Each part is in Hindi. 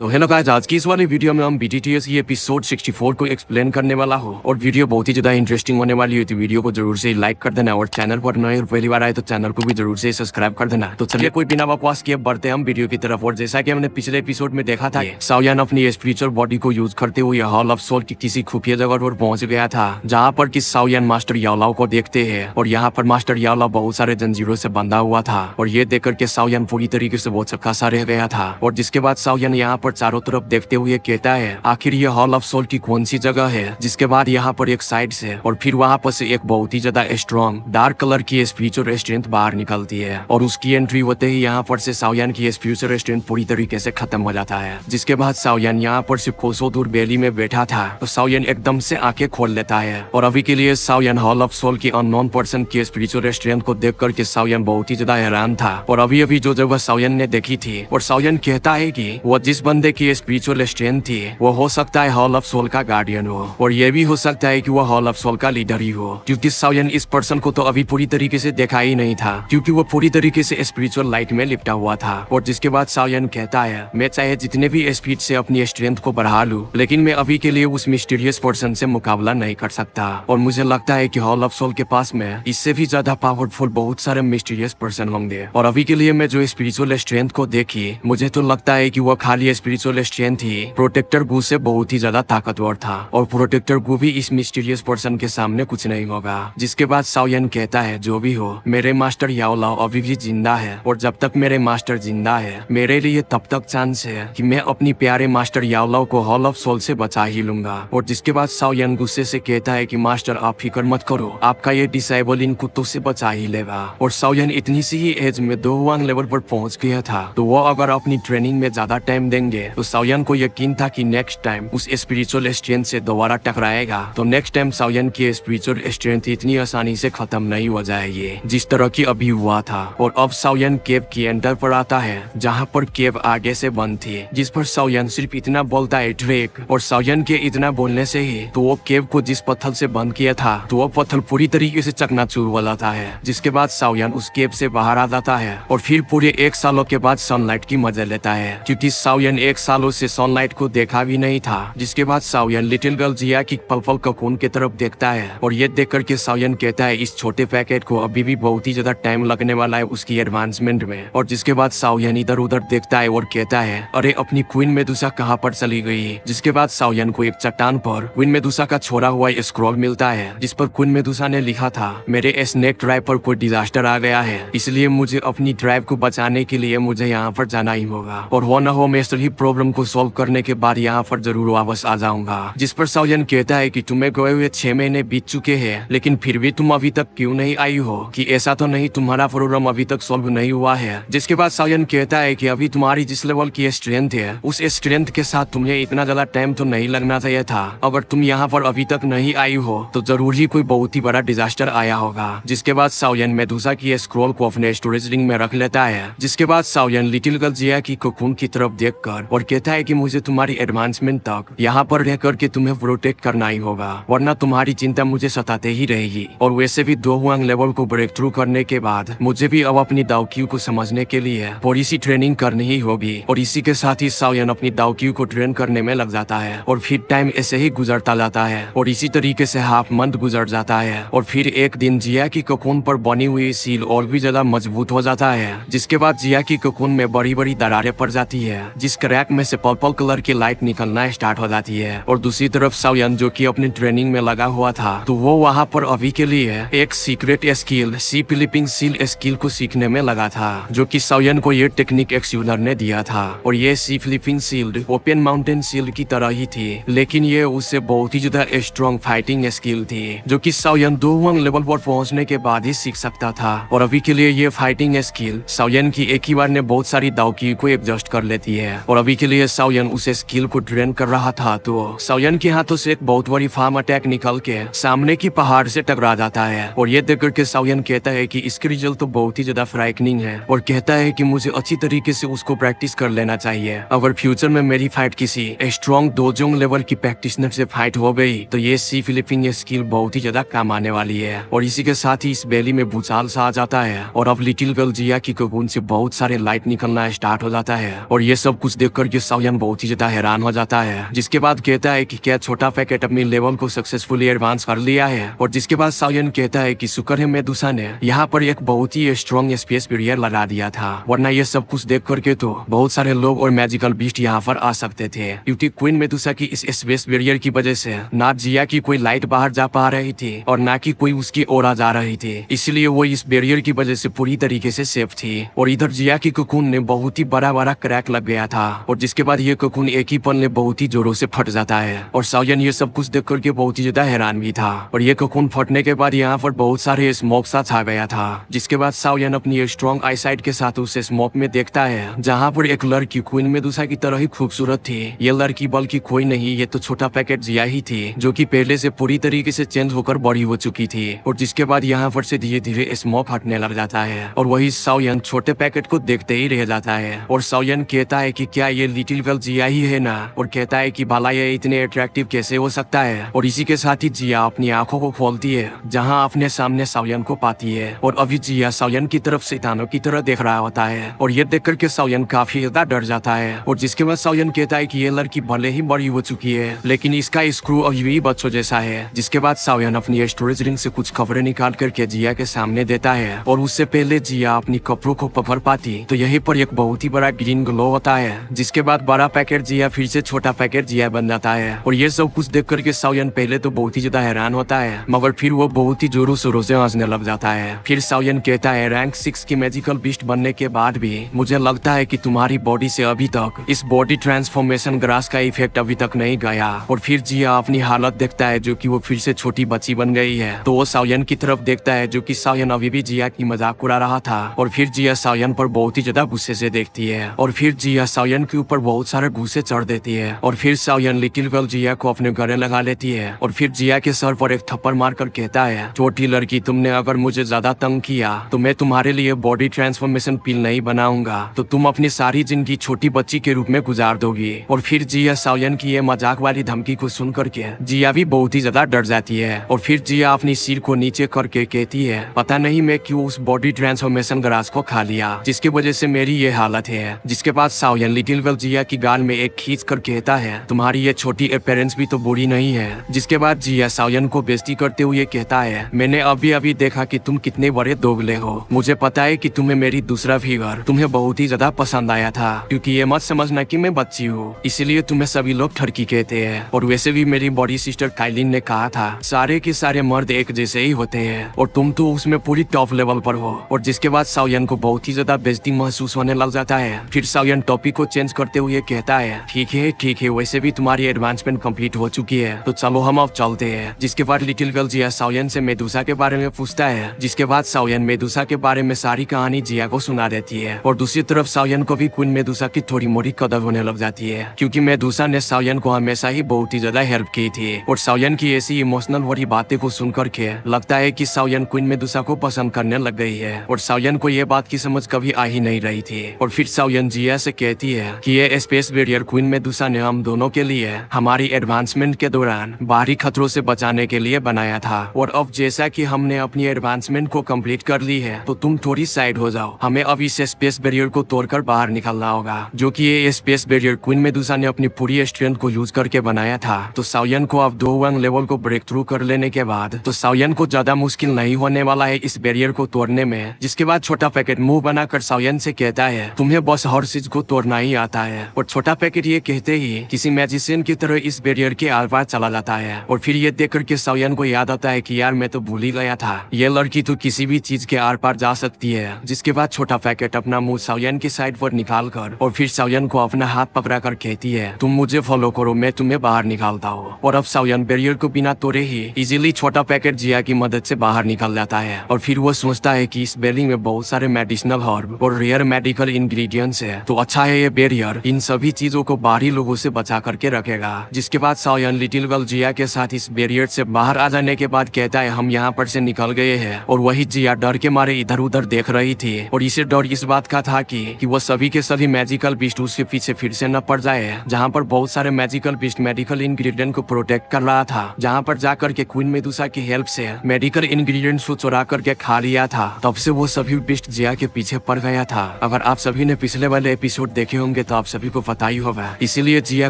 तो हेलो गाइस, आज की इस वाली वीडियो में हम BTTS की एपिसोड 64 को एक्सप्लेन करने वाला हूँ और वीडियो बहुत ही ज्यादा इंटरेस्टिंग होने वाली है। तो वीडियो को जरूर से लाइक कर देना और चैनल पर नए और पहली बार आए तो चैनल को भी जरूर से सब्सक्राइब कर देना। तो चलिए कोई बिना बकवास किए बढ़ते हम वीडियो की तरफ। और जैसा कि हमने पिछले एपिसोड में देखा था, साओयान अपनी स्पिरिचुअल बॉडी को यूज करते हुए हॉल ऑफ सोल की किसी खुफिया जगह पर पहुंच गया था, जहाँ पर कि साओयान मास्टर याओलाओ को देखते हैं और यहाँ पर मास्टर याओलाओ बहुत सारे जंजीरों से बंधा हुआ था और ये देख करके साओयान पूरी तरीके से बहुत सक्का सा रह गया था। और जिसके बाद साओयान यहाँ पर चारों तरफ देखते हुए कहता है आखिर ये हॉल ऑफ सोल की कौन सी जगह है। जिसके बाद यहाँ पर एक साइड से और फिर वहाँ पर से एक बहुत ही ज्यादा स्ट्रॉन्ग डार्क कलर की स्पिरिचुअल स्ट्रेंथ बाहर निकलती है और उसकी एंट्री होते ही यहाँ पर से साओयान की स्पिरिचुअल स्ट्रेंथ पूरी तरीके से खत्म हो जाता है। जिसके बाद साओयान यहाँ पर से कोसों दूर बेली में बैठा था तो साओयान एकदम से आंखें खोल लेता है और अभी के लिए साओयान हॉल ऑफ सोल की अननोन पर्सन की स्पिरिचुअल स्ट्रेंथ को देख करके साओयान बहुत ही ज्यादा हैरान था। और अभी अभी जो जगह साओयान ने देखी थी और साओयान कहता है कि वो जिस बंदे की स्पिरिचुअल स्ट्रेंथ थी वो हो सकता है हॉल ऑफ सोल का गार्डियन हो और ये भी हो सकता है कि वो हॉल ऑफ सोल का लीडर ही हो, क्योंकि साओयान इस पर्सन को तो अभी पूरी तरीके से देखा ही नहीं था क्योंकि वो पूरी तरीके से स्पिरिचुअल लाइट में लिपटा हुआ था। और जिसके बाद साओयान कहता है मैं चाहे जितने भी स्पीड से अपनी स्ट्रेंथ को बढ़ा लूं, लेकिन मैं अभी के लिए उस मिस्टीरियस पर्सन से मुकाबला नहीं कर सकता और मुझे लगता है कि हॉल ऑफ सोल के पास में इससे भी ज्यादा पावरफुल बहुत सारे मिस्टीरियस पर्सन होंगे और अभी के लिए मैं जो स्पिरिचुअल स्ट्रेंथ को देखी मुझे तो लगता है कि वो खाली स्पिरिचुअल स्ट्रेंथ ही प्रोटेक्टर गु से बहुत ही ज्यादा ताकतवर था और प्रोटेक्टर गु भी इस मिस्टीरियस पर्सन के सामने कुछ नहीं होगा। जिसके बाद साओयान कहता है जो भी हो मेरे मास्टर याओलाओ अभी भी जिंदा है और जब तक मेरे मास्टर जिंदा है मेरे लिए तब तक चांस है कि मैं अपनी प्यारे मास्टर याओलाओ को हॉल ऑफ सोल से बचा ही लूंगा। और जिसके बाद साओयान गुस्से से कहता है कि मास्टर आप फिक्र मत करो, आपका ये डिसेबल इन कुत्तों से बचा ही लेगा। और साओयान इतनी सी ही एज में दोहुआंग लेवल पर पहुंच गया था तो वो अगर अपनी ट्रेनिंग में ज्यादा टाइम देंगे तो साओयान को यकीन था कि नेक्स्ट टाइम उस स्पिरिचुअल स्ट्रेंथ से दोबारा टकराएगा तो नेक्स्ट टाइम साओयान की स्पिरिचुअल स्ट्रेंथ इतनी आसानी से खत्म नहीं हो जाएगी जिस तरह की अभी हुआ था। और अब साओयान केव की एंटर पर आता है जहाँ पर केव आगे से बंद थी, जिस पर साओयान सिर्फ इतना बोलता है ड्रेक। और साओयान के इतना बोलने से ही तो वो केव को जिस पत्थर से बंद किया था तो वो पत्थर पूरी तरीके से चकनाचूर हो जाता है। जिसके बाद साओयान उस केव से बाहर आ जाता है और फिर पूरे 1 सालों के बाद सनलाइट की मजा लेता है, क्योंकि साओयान 1 सालों से सनलाइट को देखा भी नहीं था। जिसके बाद साओयान लिटिल गर्ल जिया की पल पल ककून की तरफ देखता है और ये देख करके साओयान कहता है इस छोटे पैकेट को अभी भी बहुत ही ज्यादा टाइम लगने वाला है उसकी एडवांसमेंट में। और जिसके बाद साओयान इधर उधर देखता है और कहता है अरे अपनी क्वीन मेदुसा कहाँ पर चली गई। जिसके बाद साओयान को एक चट्टान पर क्वीन मेदुसा का छोड़ा हुआ स्क्रॉल मिलता है जिस पर क्वीन मेदुसा ने लिखा था मेरे स्नेक ट्राइब पर कोई डिजास्टर आ गया है, इसलिए मुझे अपनी ट्राइब को बचाने के लिए मुझे यहाँ पर जाना ही होगा और वो न हो मैं सही प्रॉब्लम को सॉल्व करने के बाद यहाँ पर जरूर वापस आ जाऊंगा। जिस पर साओयान कहता है कि तुम्हें गए हुए 6 महीने बीत चुके हैं लेकिन फिर भी तुम अभी तक क्यों नहीं आई हो, कि ऐसा तो नहीं तुम्हारा प्रॉब्लम अभी तक सॉल्व नहीं हुआ है। जिसके बाद साओयान कहता है कि अभी तुम्हारी जिस लेवल की स्ट्रेंथ है उस स्ट्रेंथ के साथ तुम्हें इतना ज्यादा टाइम तो नहीं लगना चाहिए था, अगर तुम यहाँ पर अभी तक नहीं आई हो तो जरूर ही कोई बहुत ही बड़ा डिजास्टर आया होगा। जिसके बाद साओयान मेदुसा की स्क्रॉल को अपने स्टोरेज रिंग में रख लेता है। जिसके बाद साओयान लिटिल गर्ल जिया की कोकून की तरफ देखकर और कहता है कि मुझे तुम्हारी एडवांसमेंट तक यहाँ पर रह करके तुम्हें प्रोटेक्ट करना ही होगा, वरना तुम्हारी चिंता मुझे सताते ही रहेगी। और वैसे भी दोहुआंग लेवल को ब्रेक थ्रू करने के बाद मुझे भी अब अपनी दाओक्यू को समझने के लिए थोड़ी सी ट्रेनिंग करनी ही होगी। और इसी के साथ ही साओयान अपनी दाओक्यू को ट्रेन करने में लग जाता है और फिर टाइम ऐसे ही गुजरता जाता है और इसी तरीके से हाफ मंथ गुजर जाता है। और फिर एक दिन जिया की कोकून पर बनी हुई सील और भी ज्यादा मजबूत हो जाता है। जिसके बाद जिया की कोकून में बड़ी बड़ी दरारें पड़ जाती है जिस क्रैक में से पर्पल कलर की लाइट निकलना स्टार्ट हो जाती है। और दूसरी तरफ साओयान जो कि अपनी ट्रेनिंग में लगा हुआ था तो वो वहाँ पर अभी के लिए एक सीक्रेट स्किल सी फिलिपिंग सील स्किल को सीखने में लगा था, जो कि साओयान को ये टेक्निक एक्सयूलर ने दिया था। और ये सी फिलिपिंग सील्ड ओपन माउंटेन सील्ड की तरह ही थी, लेकिन ये उससे बहुत ही ज्यादा स्ट्रॉन्ग फाइटिंग स्किल थी जो कि साओयान दोहुआंग लेवल पर पहुंचने के बाद ही सीख सकता था। और अभी के लिए ये फाइटिंग स्किल साओयान की एक ही बार ने बहुत सारी दाओक्यू को एडजस्ट कर लेती है। और अभी के लिए साओयान उस स्किल को ट्रेन कर रहा था तो साओयान के हाथों से एक बहुत बड़ी फार्म अटैक निकल के सामने की पहाड़ से टकरा जाता है। और ये देख करके साओयान कहता है कि इसके रिजल्ट तो बहुत ही ज्यादा फ्राइटनिंग है और कहता है कि मुझे अच्छी तरीके से उसको प्रैक्टिस कर लेना चाहिए। अगर फ्यूचर में मेरी फाइट किसी स्ट्रॉन्ग दोजोंग लेवल की प्रैक्टिशनर से फाइट हो गई तो ये सी फिलिपिंग स्किल बहुत ही ज्यादा काम आने वाली है। और इसी के साथ ही इस बेली में भूचाल सा आ जाता है और अब लिटिल गर्ल जिया की कोकून से बहुत सारे लाइट निकलना स्टार्ट हो जाता है। और ये सब कुछ देखकर के साउयन बहुत ही ज्यादा हैरान हो जाता है, जिसके बाद कहता है कि क्या छोटा पैकेट अपनी लेवल को सक्सेसफुली एडवांस कर लिया है। और जिसके बाद साउयन कहता है कि शुक्र है मेदुसा ने यहाँ पर एक बहुत ही स्ट्रॉन्ग स्पेस बैरियर लगा दिया था, वरना ये सब कुछ देख करके तो बहुत सारे लोग और मैजिकल बीस्ट यहाँ पर आ सकते थे, क्योंकि क्वीन मेदुसा की इस स्पेस बैरियर की वजह से ना जिया की कोई लाइट बाहर जा पा रही थी और ना कि कोई उसकी ओर जा रही थी, इसलिए वो इस बैरियर की वजह से पूरी तरीके से सेफ थी। और इधर जिया की कोकून ने बहुत ही बड़ा क्रैक लग गया था, और जिसके बाद ये कोकून एक ही पल में बहुत ही जोरों से फट जाता है। और साउयन ये सब कुछ देख करके बहुत ही ज्यादा हैरान भी था। और ये कोकून फटने के बाद यहाँ पर बहुत सारे स्मोक सा छा गया था, जिसके बाद साउयन अपनी स्ट्रॉन्ग आईसाइट के साथ उस स्मोक में देखता है जहाँ पर एक लड़की क्वीन मेदुसा की तरह ही खूबसूरत थी। ये लड़की बल्कि कोई नहीं, ये तो छोटा पैकेट जिया ही थी, जो कि पहले से पूरी तरीके से चेंज होकर बड़ी हो चुकी थी। और जिसके बाद यहाँ पर से धीरे धीरे स्मोक हटने लग जाता है, और वही साउयन छोटे पैकेट को देखते ही रह जाता है। और साउयन कहता है कि क्या ये लिटिल गर्ल जिया ही है ना, और कहता है कि भला ये इतने अट्रैक्टिव कैसे हो सकता है। और इसी के साथ ही जिया अपनी आंखों को खोलती है, जहाँ अपने सामने साउयन को पाती है। और अभी जिया साउयन की तरफ शैतानों की तरह देख रहा होता है, और ये देख करके साउयन काफी ज्यादा डर जाता है। और जिसके बाद साउयन कहता है कि ये लड़की भले ही बड़ी हो चुकी है, लेकिन इसका स्क्रू अभी भी बच्चों जैसा है। जिसके बाद साउयन अपनी स्टोरेज रिंग से कुछ खबरें निकाल करके जिया के सामने देता है, और उससे पहले जिया अपनी कपड़ों को पकड़ पाती तो यहीं पर एक बहुत ही बड़ा ग्रीन ग्लो होता है। जिसके बाद बड़ा पैकेट जिया फिर से छोटा पैकेट जिया बन जाता है। और ये सब कुछ देख करके साउयन पहले तो बहुत ही ज्यादा हैरान होता है, मगर फिर वो बहुत ही जोरों शोरों से हंसने लग जाता है। फिर साउयन कहता है रैंक 6 की मैजिकल बीस्ट बनने के बाद भी मुझे लगता है कि तुम्हारी बॉडी से अभी तक इस बॉडी ट्रांसफॉर्मेशन ग्रास का इफेक्ट अभी तक नहीं गया। और फिर जिया अपनी हालत देखता है, जो कि वो फिर से छोटी बच्ची बन गई है, तो वो साउयन की तरफ देखता है, जो कि साउयन अभी भी जिया की मजाक उड़ा रहा था। और फिर जिया साउयन पर बहुत ही ज्यादा गुस्से से देखती है, और फिर जिया साउयन के ऊपर बहुत सारे गुस्से चढ़ देती है। और फिर साउयन लिटिल गर्ल जिया को अपने गले लगा लेती है, और फिर जिया के सर पर एक थप्पड़ मारकर कहता है छोटी लड़की, तुमने अगर मुझे ज्यादा तंग किया तो मैं तुम्हारे लिए बॉडी ट्रांसफॉर्मेशन पिल नहीं बनाऊंगा, तो तुम अपनी सारी जिंदगी छोटी बच्ची के रूप में गुजार दोगी। और फिर जिया साउयन की ये मजाक वाली धमकी को सुन करके जिया भी बहुत ही ज्यादा डर जाती है। और फिर जिया अपनी सिर को नीचे करके कहती है पता नहीं मैं क्यों उस बॉडी ट्रांसफॉर्मेशन ग्रास को खा लिया, जिसकी वजह से मेरी ये हालत है। जिसके बाद साउयन लिटिल गर्ल जिया की गाल में एक खींच कर कहता है तुम्हारी ये छोटी अपीयरेंस भी तो बुरी नहीं है। जिसके बाद जिया साउयन को बेइज्जती करते हुए कहता है मैंने अभी अभी देखा कि तुम कितने बड़े दोगले हो, मुझे पता है कि तुम्हें मेरी दूसरा फिगर तुम्हें बहुत ही ज्यादा पसंद आया था, क्योंकि ये मत समझना कि मैं बच्ची हूँ, इसीलिए तुम्हें सभी लोग ठरकी कहते हैं। और वैसे भी मेरी बड़ी सिस्टर काइलिन ने कहा था सारे के सारे मर्द एक जैसे ही होते हैं, और तुम तो उसमें पूरी टॉप लेवल पर हो। और जिसके बाद साउयन को बहुत ही ज्यादा बेइज्जती महसूस होने लग जाता है। फिर साउयन टॉपिक को चेंज करते हुए कहता है ठीक है वैसे भी तुम्हारी एडवांसमेंट कंप्लीट हो चुकी है, तो चलो हम अब चलते हैं। जिसके बाद लिटिल गर्ल जिया साउयन से मेदुसा के बारे में पूछता है, जिसके बाद साउयन मेदुसा के बारे में सारी कहानी जिया को सुना देती है। और दूसरी तरफ साउयन को भी क्वीन मेदुसा की थोड़ी मोटी कदर होने लग जाती है, क्योंकि मेदुसा ने साउयन को हमेशा ही बहुत ही ज्यादा हेल्प की थी। और साउयन की ऐसी इमोशनल वाली बातें को सुन करके लगता है कि साउयन क्वीन मेदुसा को पसंद करने लग गई है। और साउयन को ये बात की समझ कभी आ ही नहीं रही थी। और फिर साउयन जिया से कहती है कि ये स्पेस बैरियर क्वीन मेदुसा ने हम दोनों के लिए हमारी एडवांसमेंट के दौरान बाहरी खतरों से बचाने के लिए बनाया था। और अब जैसा कि हमने अपनी एडवांसमेंट को कंप्लीट कर ली है, तो तुम थोड़ी साइड हो जाओ, हमें अब इस स्पेस बैरियर को तोड़कर बाहर निकलना होगा, जो कि ये स्पेस बैरियर क्वीन मेदुसा ने अपनी पूरी स्ट्रेंथ को यूज करके बनाया था। तो साउयन को अब 2-1 लेवल को ब्रेक थ्रू कर लेने के बाद तो साउयन को ज्यादा मुश्किल नहीं होने वाला है इस बैरियर को तोड़ने में। जिसके बाद छोटा पैकेट मुंह बनाकर साउयन से कहता है तुम्हें बस हर चीज को तोड़ना ही आता है। और छोटा पैकेट ये कहते ही किसी मैजिशियन की तरह इस बैरियर के आर पार चला जाता है। और फिर ये देख करके साउयन को याद आता है कि यार मैं तो भूल ही गया था, ये लड़की तो किसी भी चीज के आर पार जा सकती है। जिसके बाद छोटा पैकेट अपना मुंह साउयन की साइड पर निकाल कर और फिर साउयन को अपना हाथ पकड़ा कर कहती है तुम मुझे फॉलो करो, मैं तुम्हें बाहर निकालता हूँ। और अब साउयन बैरियर को बिना तोड़े ही इजीली छोटा पैकेट जिया की मदद से बाहर निकल जाता है। और फिर वो सोचता है कि इस बैरियर में बहुत सारे मेडिसिनल हर्ब और रेयर मेडिकल इंग्रेडिएंट्स है, तो अच्छा है ये बैरियर इन सभी चीजों को बाहरी लोगों से बचा करके रखेगा। जिसके बाद साउयन लिटिल गर्ल जिया के साथ इस बैरियर से बाहर आ जाने के बाद कहता है हम यहाँ पर से निकल गए हैं। और वही जिया डर के मारे इधर उधर देख रही थी, और इसे डर इस बात का था कि वो सभी के सभी मैजिकल बीस्ट उसके पीछे फिर से न पड़ जाए, जहाँ पर बहुत सारे मैजिकल बीस्ट मेडिकल इंग्रेडिएंट को प्रोटेक्ट कर रहा था, जहाँ पर जाकर के क्वीन मेदुसा की हेल्प से मेडिकल इंग्रेडिएंट्स को चुरा करके खा लिया था। तब से वो सभी बीस्ट जिया के पीछे पड़ गया था। अगर आप सभी ने पिछले वाले एपिसोड देखे होंगे होंगे तो आप सभी को पता ही होगा। इसीलिए जिया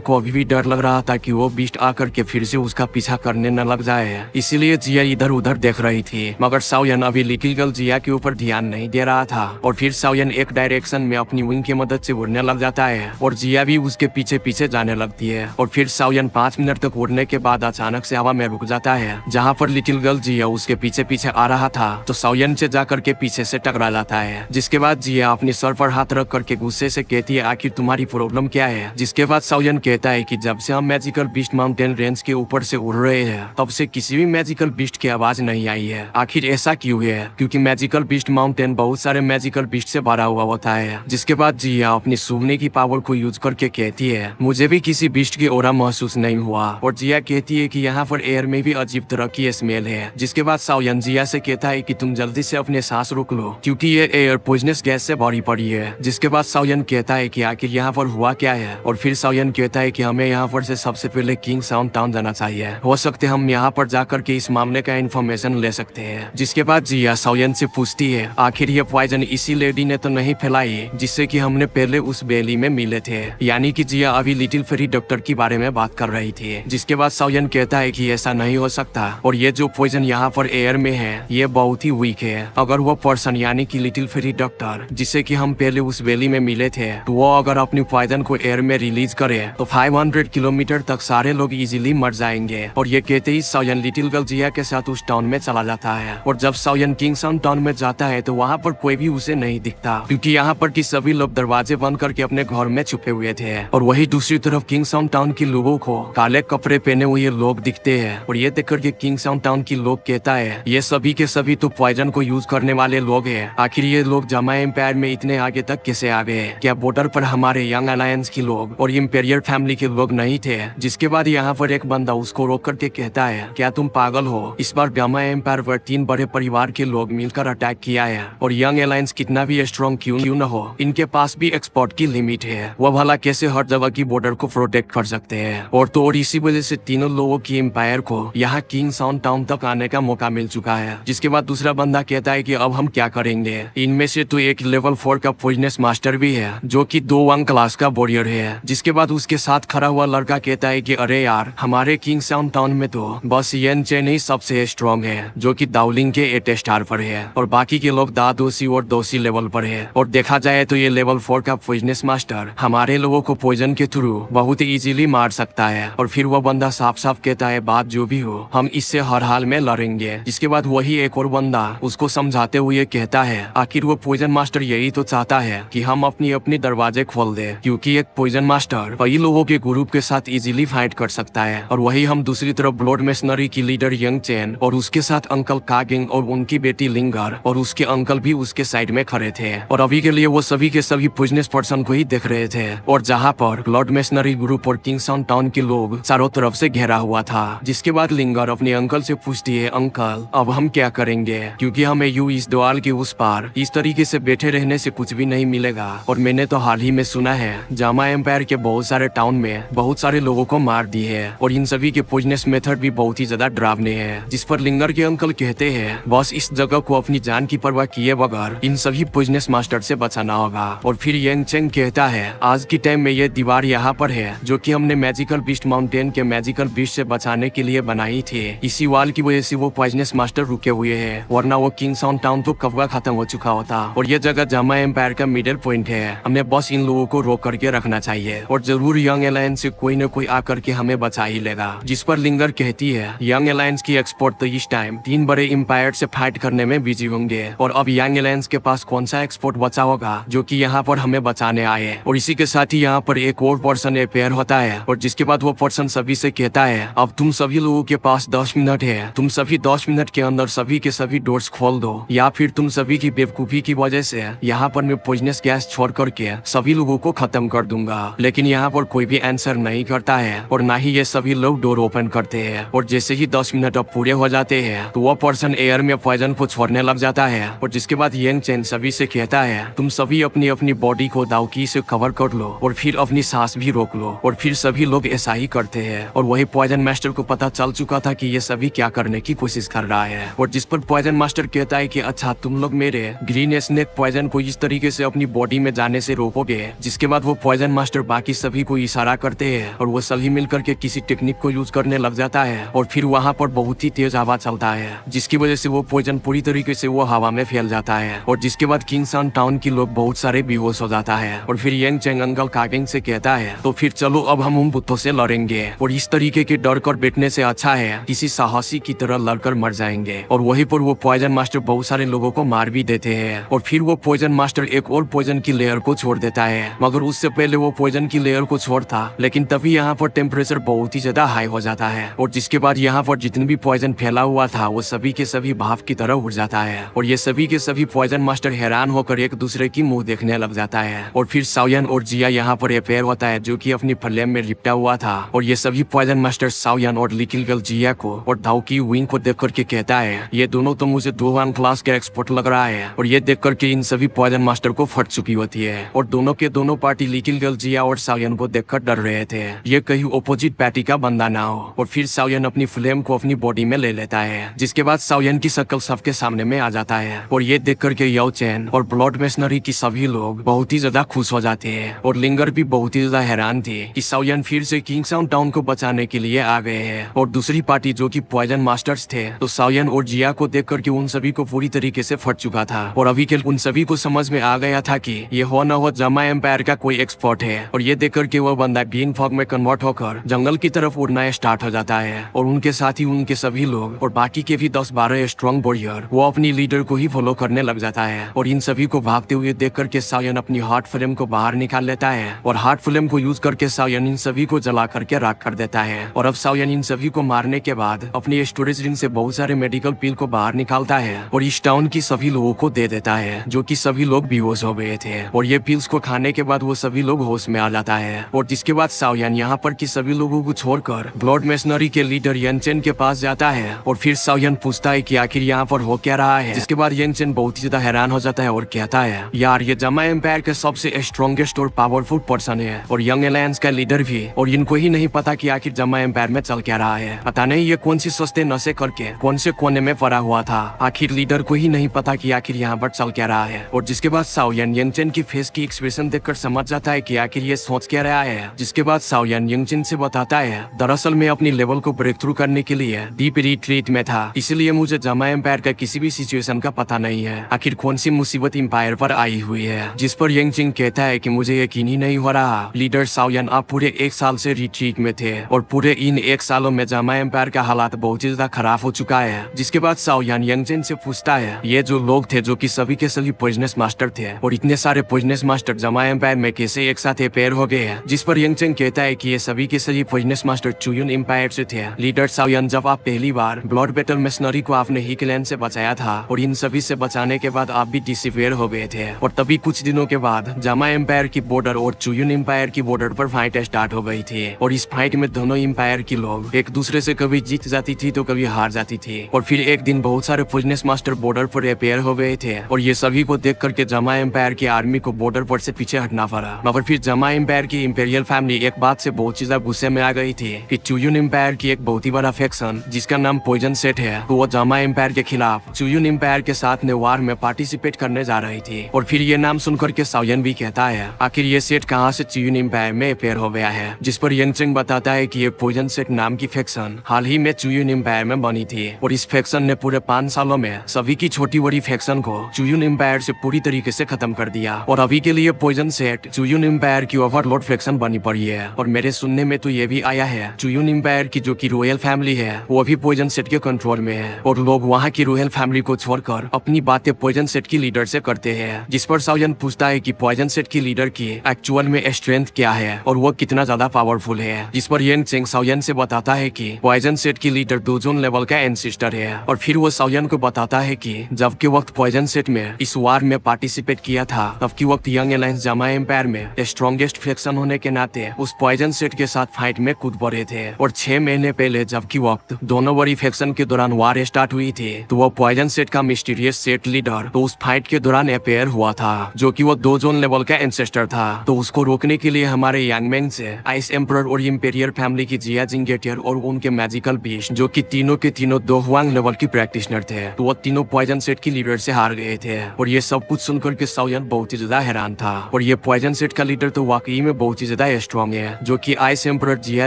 को अभी भी डर लग रहा था कि वो बीस्ट आकर के फिर से उसका पीछा करने न लग जाए। इसीलिए जिया इधर उधर देख रही थी, मगर साओयन अभी लिटिल गर्ल जिया के ऊपर ध्यान नहीं दे रहा था। और फिर साओयन एक डायरेक्शन में अपनी विंग की मदद से उड़ने लग जाता है और जिया भी उसके पीछे पीछे जाने लगती है। और फिर साओयन 5 मिनट तक उड़ने के बाद अचानक से हवा में रुक जाता है। जहाँ पर लिटिल गर्ल जिया उसके पीछे पीछे आ रहा था तो साओयन से जाकर के पीछे से टकरा जाता है। जिसके बाद जिया अपने सर पर हाथ रख करके गुस्से से कहती है, आखिर तुम्हारी प्रॉब्लम क्या है? जिसके बाद साओयन कहता है कि जब से हम मैजिकल बीस्ट माउंटेन रेंज के ऊपर से उड़ रहे हैं तब से किसी भी मैजिकल बीस्ट की आवाज नहीं आई है। आखिर ऐसा क्यों है? क्योंकि मैजिकल बीस्ट माउंटेन बहुत सारे मैजिकल बीस्ट से भरा हुआ होता है। जिसके बाद जिया अपनी सूंघने की पावर को यूज करके कहती है, मुझे भी किसी बीस्ट की ओरा महसूस नहीं हुआ। और जिया कहती है कि यहाँ पर एयर में भी अजीब तरह की स्मेल है। जिसके बाद साओयन जिया से कहता है कि तुम जल्दी से अपने सांस रोक लो क्योंकि ये एयर पॉइजनस गैस से भरी पड़ी है। जिसके बाद साओयन कहता है कि आखिर यहाँ पर हुआ क्या है। और फिर साओयन कहता है कि हमें यहाँ पर से सबसे पहले किंग साउंड टाउन जाना चाहिए, हो सकते हम यहाँ पर जाकर के इस मामले का इन्फॉर्मेशन ले सकते हैं। जिसके बाद जिया साओयन से पूछती है, आखिर ये पॉइजन इसी लेडी ने तो नहीं फैलाई जिससे कि हमने पहले उस बेली में मिले थे? यानी कि जिया अभी लिटिल फेरी डॉक्टर के बारे में बात कर रही थी। जिसके बाद साओयन कहता है कि ऐसा नहीं हो सकता और ये जो पॉइजन यहाँ पर एयर में है ये बहुत ही वीक है। अगर वो पर्सन यानी कि लिटिल फेरी डॉक्टर जिससे कि हम पहले उस बेली में मिले थे तो वो अगर अपनी पॉइजन को एयर में रिलीज करे तो 500 किलोमीटर तक सारे लोग इजीली मर जाएंगे। और ये कहते ही साओयन लिटिल गर्ल जिया के साथ उस टाउन में चला जाता है। और जब साओयन किंग साउंड टाउन में जाता है तो वहाँ पर कोई भी उसे नहीं दिखता क्योंकि यहाँ पर की सभी लोग दरवाजे बंद करके अपने घर में छुपे हुए थे। और वही दूसरी तरफ किंग साउंड टाउन के लोगों को काले कपड़े पहने हुए लोग दिखते हैं। और ये देख करके किंग साउंड टाउन की लोग कहता है, ये सभी के सभी तो पॉइजन को यूज करने वाले लोग हैं। आखिर ये लोग जामा एम्पायर में इतने आगे तक कैसे आ गए? क्या बॉर्डर पर हमारे यंग अलायंस के लोग और इम्पेरियल फैमिली के लोग नहीं थे? जिसके बाद यहाँ पर एक बंदा उसको रोक करके कहता है, क्या तुम पागल हो? इस बार जामा एम्पायर पर 3 बड़े परिवार के लोग मिलकर अटैक किया है और यंग अलायंस कितना भी स्ट्रॉन्ग क्यों न हो, इनके पास भी एक्सपोर्ट की लिमिट है। वो भला कैसे हर जगह की बॉर्डर को प्रोटेक्ट कर सकते हैं? और इसी वजह से तीनों लोगों की एम्पायर को यहाँ किंग साउंड टाउन तक आने का मौका मिल चुका है। जिसके बाद दूसरा बंदा कहता है कि अब हम क्या करेंगे? इनमें से तो एक लेवल 4 का पॉइजनस मास्टर भी है जो कि 2 1 क्लास का वॉरियर है। जिसके बाद उसके साथ खड़ा हुआ लड़का कहता है कि अरे यार, हमारे किंग साउंड टाउन में तो बस येन चेन ही सबसे स्ट्रॉन्ग है जो कि दाउलिंग के 8 स्टार पर है और बाकी के लोग दादोसी और दोसी लेवल पर है। और देखा जाए तो ये लेवल 4 का पॉइजनस मास्टर हमारे लोगों को पॉइजन के थ्रू बहुत इजीली मार सकता है। और फिर वो बंदा साफ साफ कहता है, बात जो भी हो हम इससे हर हाल में लड़ेंगे। जिसके बाद वही एक और बंदा उसको समझाते हुए कहता है, आखिर वो पॉइजन मास्टर यही तो चाहता है कि हम अपनी अपनी दरवाजे खोल दे क्योंकि एक पॉइजन मास्टर कई लोगों के ग्रुप के साथ इजीली फाइट कर सकता है। और वही हम दूसरी तरफ ब्लड मेशनरी की लीडर यंग चेन और उसके साथ अंकल कागिंग और उनकी बेटी लिंगर और उसके अंकल भी उसके साइड में खड़े थे। और अभी के लिए वो सभी के सभी पॉइजनस पर्सन को ही देख रहे थे। और जहाँ पर ब्लड मेशनरी ग्रुप और किंग साउंड टाउन के लोग चारों तरफ से घेरा हुआ था। जिसके बाद लिंगर अपने अंकल से पूछती है, अंकल अब हम क्या करेंगे? क्योंकि हमें यूं इस दीवार के उस पार इस तरीके से बैठे रहने से कुछ भी नहीं मिलेगा। और मैंने तो हाल ही में सुना है जामा एम्पायर के बहुत सारे टाउन में बहुत सारे लोगों को मार दी है और इन सभी के पॉइजनस मेथड भी बहुत ही ज्यादा डरावने हैं। जिस पर लिंगर के अंकल कहते हैं, बस इस जगह को अपनी जान की परवाह किए बगैर इन सभी पॉइजनस मास्टर से बचाना होगा। और फिर यंग चेंग कहता है, आज की टाइम में ये दीवार यहाँ पर है जो कि हमने मैजिकल बीस्ट माउंटेन के मैजिकल बीस्ट से बचाने के लिए बनाई थी। इसी वाल की वजह से वो पॉइजनस मास्टर रुके हुए हैं, वरना वो किंग साउंड टाउन तो कब का खत्म हो चुका होता। और ये जगह जामा एम्पायर का मिडिल पॉइंट है, हमें बस इन लोगों को रोक करके रखना चाहिए और जरूर यंग अलायंस से कोई न कोई आकर के हमें बचा ही लेगा। जिस पर लिंगर कहती है, यंग अलायंस की एक्सपोर्ट तो इस टाइम 3 बड़े एम्पायर से फाइट करने में बिजी होंगे और अब यंग अलायंस के पास कौन सा एक्सपोर्ट बचा होगा जो कि यहाँ पर हमें बचाने आए। और इसी के साथ ही यहाँ पर एक और पर्सन अपेयर होता है और जिसके बाद वो पर्सन सभी से कहता है, अब तुम सभी लोगों के पास 10 मिनट है, तुम सभी 10 मिनट के अंदर सभी के सभी डोर्स खोल दो या फिर तुम सभी की बेवकूफी की वजह से यहाँ पर मैं पॉइजनस गैस छोड़ करके सभी लोगों को खत्म कर दूंगा। लेकिन यहाँ पर कोई भी आंसर नहीं करता है और ना ही ये सभी लोग डोर ओपन करते हैं। और जैसे ही 10 मिनट अब पूरे हो जाते हैं तो वो पर्सन एयर में पॉइजन को छोड़ने लग जाता है। और जिसके बाद यंग चेन सभी से कहता है, तुम सभी अपनी अपनी बॉडी को दावकी से कवर कर लो और फिर अपनी सांस भी रोक लो। और फिर सभी लोग ऐसा ही करते हैं। और वही पॉइजन मास्टर को पता चल चुका था कि ये सभी क्या करने की कोशिश कर रहा है। और जिस पर पॉइजन मास्टर कहता है कि अच्छा, तुम लोग मेरे ग्रीन स्नेक पॉइजन को इस तरीके से अपनी बॉडी में जाने से रोकोगे जिसके बाद वो पॉइजन मास्टर बाकी सभी को इशारा करते हैं और वो सभी मिलकर के किसी टेक्निक को यूज करने लग जाता है और फिर वहाँ पर बहुत ही तेज हवा चलता है जिसकी वजह से वो पॉइजन पूरी तरीके से वो हवा में फैल जाता है और जिसके बाद किंगसन टाउन के लोग बहुत सारे बेहोश हो जाता है और फिर यंग चेंग अंकल काकिंग से कहता है तो फिर चलो अब हम उन बुतों से लड़ेंगे और इस तरीके के डर कर बैठने से अच्छा है किसी साहसी की तरह लड़कर मर जाएंगे। और वहीं पर वो पॉइजन मास्टर बहुत सारे लोगों को मार भी देते हैं और फिर वो पॉइजन मास्टर एक और पॉइजन की लेयर को छोड़ देता है मगर उससे पहले वो पॉइजन की लेयर को छोड़ता लेकिन तभी यहाँ पर टेम्परेचर बहुत ही ज्यादा हाई हो जाता है और जिसके बाद यहाँ पर जितने भी पॉइजन फैला हुआ था वो सभी के सभी भाप की तरह उड़ जाता है और ये सभी के सभी पॉइजन मास्टर हैरान होकर एक दूसरे की मुंह देखने लग जाता है और फिर साओयन और जिया यहाँ पर अपेयर होता है जो कि अपनी फ्लेम में लिपटा हुआ था और ये सभी पॉइजन मास्टर साओयन और लिटिल गर्ल जिया को और दाओ की विंग को देख करके कहता है ये दोनों तो मुझे 2 क्लास के एक्सपर्ट लग रहा है और ये देख करके इन सभी पॉइजन मास्टर को फट चुकी होती है और दोनों के दोनों पार्टी लिटिल गर्ल जिया और साओयन को देखकर डर रहे थे ये कहीं ओपोजिट पार्टी का बंदा ना हो। और फिर साओयन अपनी फ्लेम को अपनी बॉडी में ले लेता है जिसके बाद साओयन की शक्ल सबके सामने में आ जाता है और ये देख करके याओ चैन और ब्लड मेशनरी की सभी लोग बहुत ही ज्यादा खुश हो जाते हैं और लिंगर भी बहुत ही ज्यादा हैरान थे कि साओयन फिर से किंगसन टाउन को बचाने के लिए आ गए हैं। और दूसरी पार्टी जो कि पॉइजन मास्टर्स थे तो साओयन और जिया को देख करके उन सभी को पूरी तरीके से फट चुका था और अभी के उन सभी को समझ में आ गया था कि ये हो न हो जामा एम्पायर का कोई एक्सपर्ट है और ये देख करके वो बंदा ग्रीन फॉग में कन्वर्ट होकर जंगल की तरफ उड़ना स्टार्ट हो जाता है और उनके साथ ही उनके सभी लोग और बाकी के भी 10-12 स्ट्रॉन्ग वॉरियर वो अपनी लीडर को ही फॉलो करने लग जाता है और इन सभी को भागते हुए देख करके साओयन अपनी हार्ट फ्लेम को बाहर निकाल लेता है और हार्ट फ्लेम को यूज करके साओयन इन सभी को जला करके राख कर देता है और अब साओयन इन सभी को मारने के बाद अपनी स्टोरेज रिंग से बहुत सारे मेडिकल पिल को बाहर निकालता है और इस टाउन की सभी लोगों को दे देता है जो कि सभी लोग बेहोश हो गए थे और ये पिल्स को खाने के बाद वो सभी लोग होश में आ जाता है और जिसके बाद साओयन यहाँ पर की सभी लोगों को छोड़कर ब्लड मेशनरी के लीडर येनचेन के पास जाता है और फिर साओयन पूछता है कि आखिर यहाँ पर हो क्या रहा है जिसके बाद येनचेन बहुत ही ज्यादा हैरान हो जाता है और कहता है यार ये जामा एम्पायर के सबसे स्ट्रॉन्गेस्ट और पावरफुल पर्सन है और यंग एलायंस का लीडर भी और इनको ही नहीं पता कि आखिर जामा एम्पायर में चल क्या रहा है। पता नहीं ये कौन सी सस्ते नशे करके कौन से कोने में पड़ा हुआ था आखिर लीडर को ही नहीं पता कि आखिर यहाँ पर चल क्या रहा है। और जिसके बाद साओयन येनचेन की फेस की एक्सप्रेशन देखकर समझ जाता है कि आखिर ये सोच क्या रहा है। जिसके बाद साओयन येनचेन से बताता है दरअसल मैं अपनी लेवल को ब्रेक थ्रू करने के लिए डीप रिट्रीट में था इसलिए मुझे जामा एम्पायर का किसी भी सिचुएशन का पता नहीं है आखिर कौन सी मुसीबत एम्पायर पर आई हुई है। जिस पर येनचेन कहता है कि मुझे यकीन ही नहीं हो रहा लीडर साओयन आप पूरे 1 साल से रिट्रीट में थे और पूरे इन 1 सालों में जामा एम्पायर का हालात बहुत ही ज्यादा खराब हो चुका है। जिसके बाद साओयन येनचेन से पूछता है ये जो लोग थे जो कि सभी के सभी पॉइजनस मास्टर थे और इतने सारे पॉइजनस मास्टर जामा एम्पायर में कैसे एक साथ अपेयर हो गए हैं। जिस पर येनचेन कहता है कि ये सभी के सभी पॉइजनस मास्टर चुयुन एम्पायर से थे। लीडर साओयन जब आप पहली बार ब्लड बैटल मेशनरी को आपने हिकलैंड से बचाया था और इन सभी से बचाने के बाद आप भी डिसअपेयर हो गए थे और तभी कुछ दिनों के बाद जामा एम्पायर की बॉर्डर और चुयुन एम्पायर की बॉर्डर पर फाइट स्टार्ट हो गई थी और इस फाइट में दोनों एम्पायर की लोग एक दूसरे से कभी जीत जाती थी तो कभी हार जाती थी और फिर एक दिन बहुत सारे पॉइजनस मास्टर बॉर्डर पर अपेयर हो गए थे और ये सभी को देख करके जामा एम्पायर की आर्मी को बॉर्डर पर से पीछे हटना पड़ा। मगर फिर जामा एम्पायर की इंपेरियल फैमिली एक बात से बहुत ज्यादा गुस्से में आ गई थी कि चुयुन एम्पायर की एक बहुत ही बड़ा फैक्शन जिसका नाम पॉइजन सेट है तो वो जामा एम्पायर के खिलाफ चुयुन एम्पायर के साथ ने वार में पार्टिसिपेट करने जा रही थी। और फिर ये नाम सुनकर के साओयन भी कहता है आखिर ये सेट कहाँ से चुयुन एम्पायर में अपेयर हो गया है। जिस पर येनचेन बताता है कि ये पॉइजन सेट नाम की फैक्शन हाल ही में चुयुन एम्पायर में बनी थी और इस फैक्शन ने पूरे 5 सालों में सभी की छोटी बड़ी फैक्शन को चुयुन एम्पायर से पूरी तरीके से खत्म कर दिया और अभी के लिए पॉइजन सेट चुयुन एम्पायर की ओवरलोड फैक्शन बनी पड़ी है। और मेरे सुनने में तो ये भी आया है चुयुन एम्पायर की जो की रॉयल फैमिली है वो भी पॉइजन सेट के कंट्रोल में है और लोग वहाँ की रॉयल फैमिली को छोड़कर अपनी बातें पॉइजन सेट की लीडर से करते हैं। जिस पर साओयन पूछता है कि पॉइजन सेट की लीडर की एक्चुअल में स्ट्रेंथ क्या है और वो कितना ज्यादा पावरफुल है। जिस पर येनचेन साओयन से बताता है कि पॉइजन सेट की लीडर दोजोन लेवल का एंसेस्टर है और फिर वो साओयन को बताता है कि जब के वक्त पॉइजन सेट में इस वार में पार्टिसिपेट किया था तब के वक्त यंग एलायंस जामा एम्पायर में स्ट्रॉन्गेस्ट फैक्शन होने के नाते उस पॉइजन सेट के साथ फाइट में कूद पड़े थे और 6 महीने पहले जब की वक्त दोनों बड़ी फैक्शन के दौरान वार स्टार्ट हुई थी तो वो पॉइजन सेट का मिस्टीरियस सेट लीडर तो उस फाइट के दौरान अपेयर हुआ था जो कि वो दोजोन लेवल का एंसेस्टर था। तो उसको रोकने के लिए हमारे यांगमेंग से आइस एम्परर और इंपेरियर फैमिली की जिया जिंगेटियर और उनके मैजिकल बीस्ट जो कि तीनों के तीनों दो हुआंग लेवल की प्रैक्टिशनर थे तो वो तीनों पॉइजन सेट की लीडर से हार गए थे। और ये सब कुछ सुनकर के साओयन बहुत ही ज्यादा हैरान था और ये पॉइजन सेट का लीडर तो वाकई में बहुत ही ज्यादा स्ट्रॉन्ग है, जो कि आइस एम्परर जिया